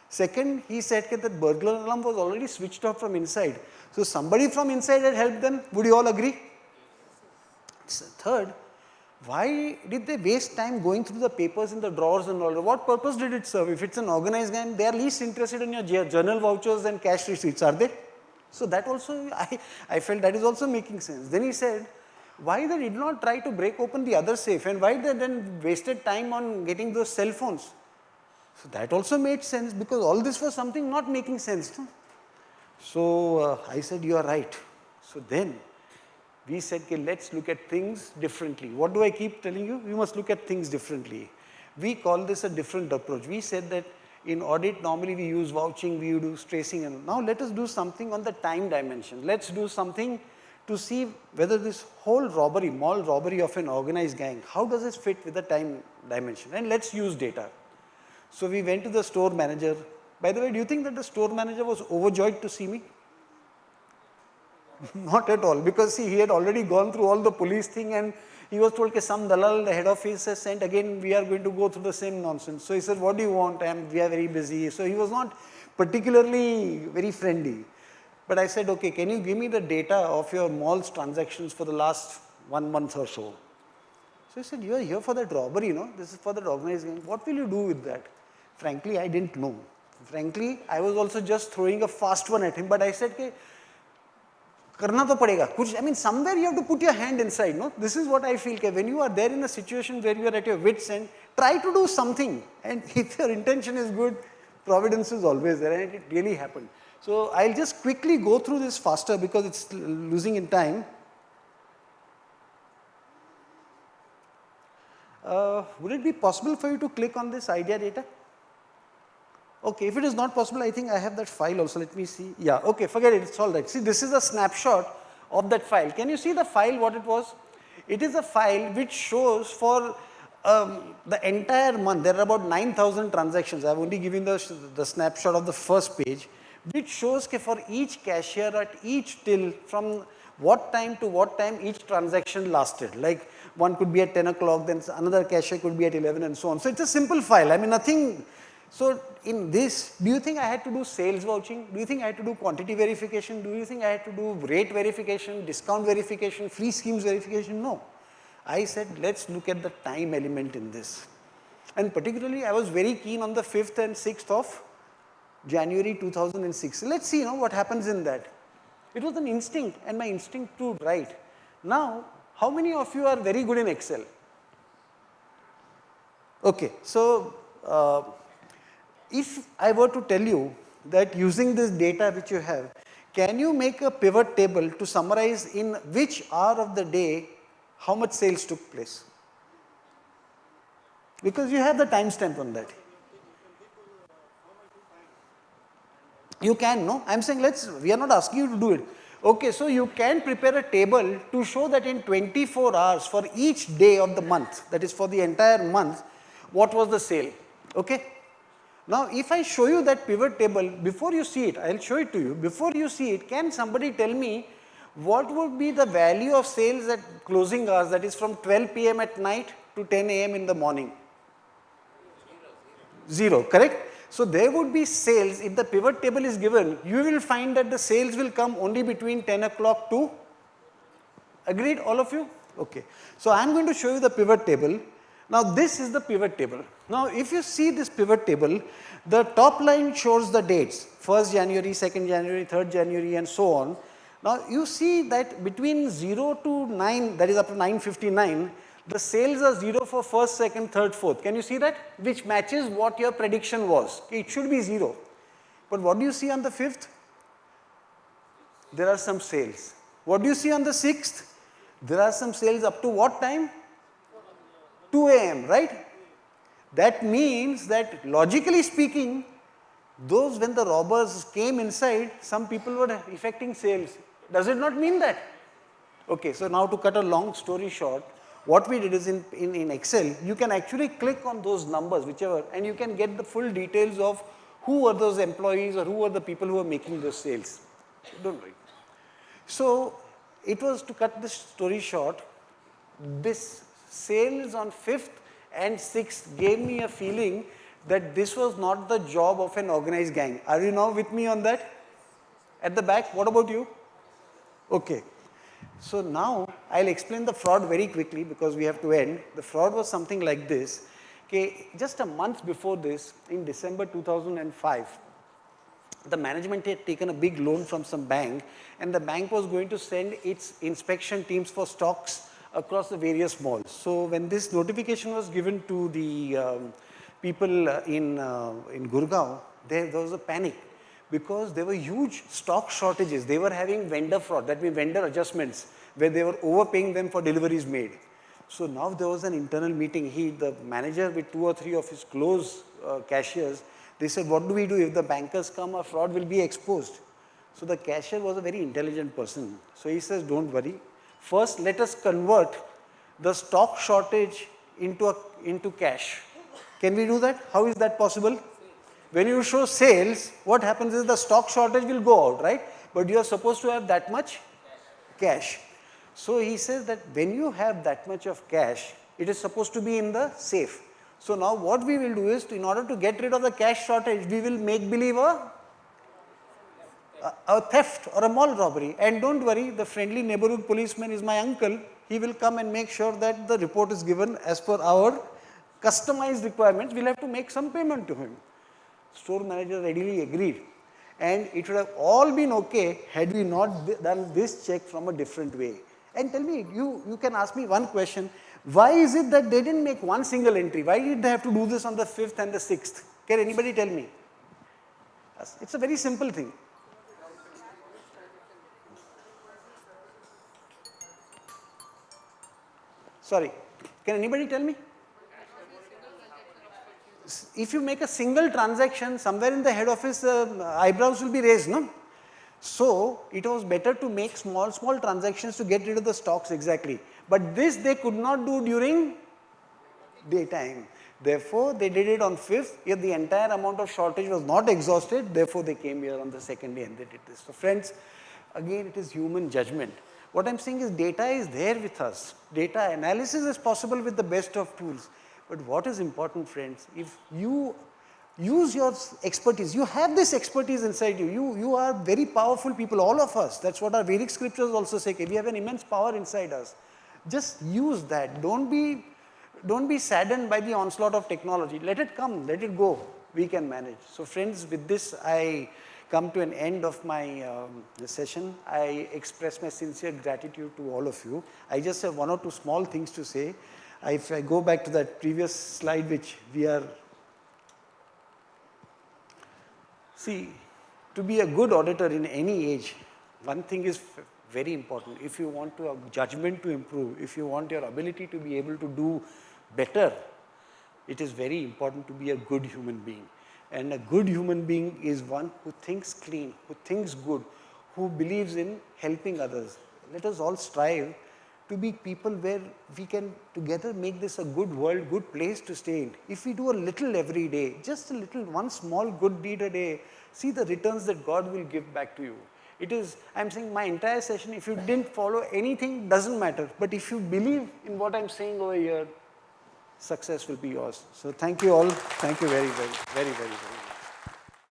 Second, he said that burglar alarm was already switched off from inside. So somebody from inside had helped them. Would you all agree? Third, why did they waste time going through the papers in the drawers and all? What purpose did it serve? If it's an organized gang, they are least interested in your journal vouchers and cash receipts, are they? So that also, I felt that is also making sense. Then he said, why they did not try to break open the other safe, and why they then wasted time on getting those cell phones? So that also made sense, because all this was something not making sense. So I said, you are right. So then we said, okay, let's look at things differently. What do I keep telling you? We must look at things differently. We call this a different approach. We said that in audit, normally we use vouching, we do tracing, and now let us do something on the time dimension. Let's do something to see whether this whole robbery, mall robbery of an organized gang, how does it fit with the time dimension? And let's use data. So we went to the store manager. By the way, do you think that the store manager was overjoyed to see me? Not at all, because see, he had already gone through all the police thing, and he was told that some dalal, the head office has sent, again we are going to go through the same nonsense. So he said, what do you want? We are very busy. So he was not particularly very friendly. But I said, okay, can you give me the data of your mall's transactions for the last 1 month or so? So he said, you are here for that robbery, no? This is for that organized gang. What will you do with that? Frankly, I didn't know. Frankly, I was also just throwing a fast one at him, but I said, okay, karna to padega. I mean, somewhere you have to put your hand inside, no? This is what I feel. When you are there in a situation where you are at your wit's end, try to do something. And if your intention is good, providence is always there, and it really happened. So I'll just quickly go through this faster because it's losing in time. Would it be possible for you to click on this idea data? Okay, if it is not possible, I think I have that file also. Let me see. Yeah, okay, forget it. It's all right. See, this is a snapshot of that file. Can you see the file, what it was? It is a file which shows for the entire month. There are about 9,000 transactions. I have only given the snapshot of the first page, which shows for each cashier at each till from what time to what time each transaction lasted. Like one could be at 10 o'clock, then another cashier could be at 11 and so on. So it's a simple file. I mean, nothing. So in this, do you think I had to do sales vouching? Do you think I had to do quantity verification? Do you think I had to do rate verification, discount verification, free schemes verification? No. I said, let's look at the time element in this. And particularly, I was very keen on the 5th and 6th of January 2006. Let's see what happens in that. It was an instinct, and my instinct proved right. Now, how many of you are very good in Excel? Okay, so if I were to tell you that using this data which you have, can you make a pivot table to summarize in which hour of the day how much sales took place? Because you have the timestamp on that. You can, no? I am saying we are not asking you to do it. Okay, so you can prepare a table to show that in 24 hours for each day of the month, that is for the entire month, what was the sale, okay? Now, if I show you that pivot table, before you see it, I will show it to you. Before you see it, can somebody tell me what would be the value of sales at closing hours, that is from 12 p.m. at night to 10 a.m. in the morning? Zero, correct? So there would be sales, if the pivot table is given, you will find that the sales will come only between 10 o'clock to, agreed all of you? Okay. So I am going to show you the pivot table. Now this is the pivot table. Now if you see this pivot table, the top line shows the dates, 1st January, 2nd January, 3rd January and so on. Now you see that between 0 to 9, that is up to 9:59, the sales are 0 for 1st, 2nd, 3rd, 4th. Can you see that? Which matches what your prediction was. It should be 0. But what do you see on the 5th? There are some sales. What do you see on the 6th? There are some sales up to what time? 2 a.m., right? That means that logically speaking, those when the robbers came inside, some people were effecting sales. Does it not mean that? Okay, so now to cut a long story short, what we did is in Excel, you can actually click on those numbers, whichever, and you can get the full details of who were those employees or who were the people who were making those sales. Don't worry. So it was, to cut this story short, this sales on 5th and 6th gave me a feeling that this was not the job of an organized gang. Are you now with me on that? At the back, what about you? Okay. So now I'll explain the fraud very quickly because we have to end. The fraud was something like this. Okay, just a month before this, in December 2005, the management had taken a big loan from some bank, and the bank was going to send its inspection teams for stocks across the various malls. So when this notification was given to the people in Gurgaon, there was a panic because there were huge stock shortages. They were having vendor fraud, that means vendor adjustments, where they were overpaying them for deliveries made. So now there was an internal meeting. The manager with 2 or 3 of his close cashiers, they said, what do we do if the bankers come, our fraud will be exposed. So the cashier was a very intelligent person. So he says, don't worry. First, let us convert the stock shortage into cash. Can we do that? How is that possible? When you show sales, what happens is the stock shortage will go out, right? But you are supposed to have that much cash. So he says that when you have that much of cash, it is supposed to be in the safe. So now what we will do is, in order to get rid of the cash shortage, we will make believe a theft or a mall robbery. And don't worry, the friendly neighborhood policeman is my uncle. He will come and make sure that the report is given as per our customized requirements. We'll have to make some payment to him. Store manager readily agreed. And it would have all been okay had we not done this check from a different way. And tell me, you can ask me one question. Why is it that they didn't make one single entry? Why did they have to do this on the 5th and the 6th? Can anybody tell me? It's a very simple thing. Sorry, can anybody tell me? If you make a single transaction, somewhere in the head office, eyebrows will be raised, no? So it was better to make small transactions to get rid of the stocks exactly. But this they could not do during daytime. Therefore, they did it on 5th. If the entire amount of shortage was not exhausted, therefore they came here on the 2nd day and they did this. So friends, again it is human judgment. What I am saying is data is there with us. Data analysis is possible with the best of tools. But what is important, friends, if you use your expertise, you have this expertise inside you. You are very powerful people, all of us. That's what our Vedic scriptures also say. We have an immense power inside us. Just use that. Don't be saddened by the onslaught of technology. Let it come, let it go. We can manage. So friends, with this, I come to an end of my session. I express my sincere gratitude to all of you. I just have 1 or 2 small things to say. If I go back to that previous slide, which we are, see, to be a good auditor in any age, one thing is very important. If you want your judgment to improve, if you want your ability to be able to do better, it is very important to be a good human being. And a good human being is one who thinks clean, who thinks good, who believes in helping others. Let us all strive to be people where we can together make this a good world, good place to stay in. If we do a little every day, just a little, one small good deed a day, see the returns that God will give back to you. It is, I'm saying my entire session, if you didn't follow anything, doesn't matter. But if you believe in what I'm saying over here, success will be yours. So thank you all. Thank you very, very, very, very, very much.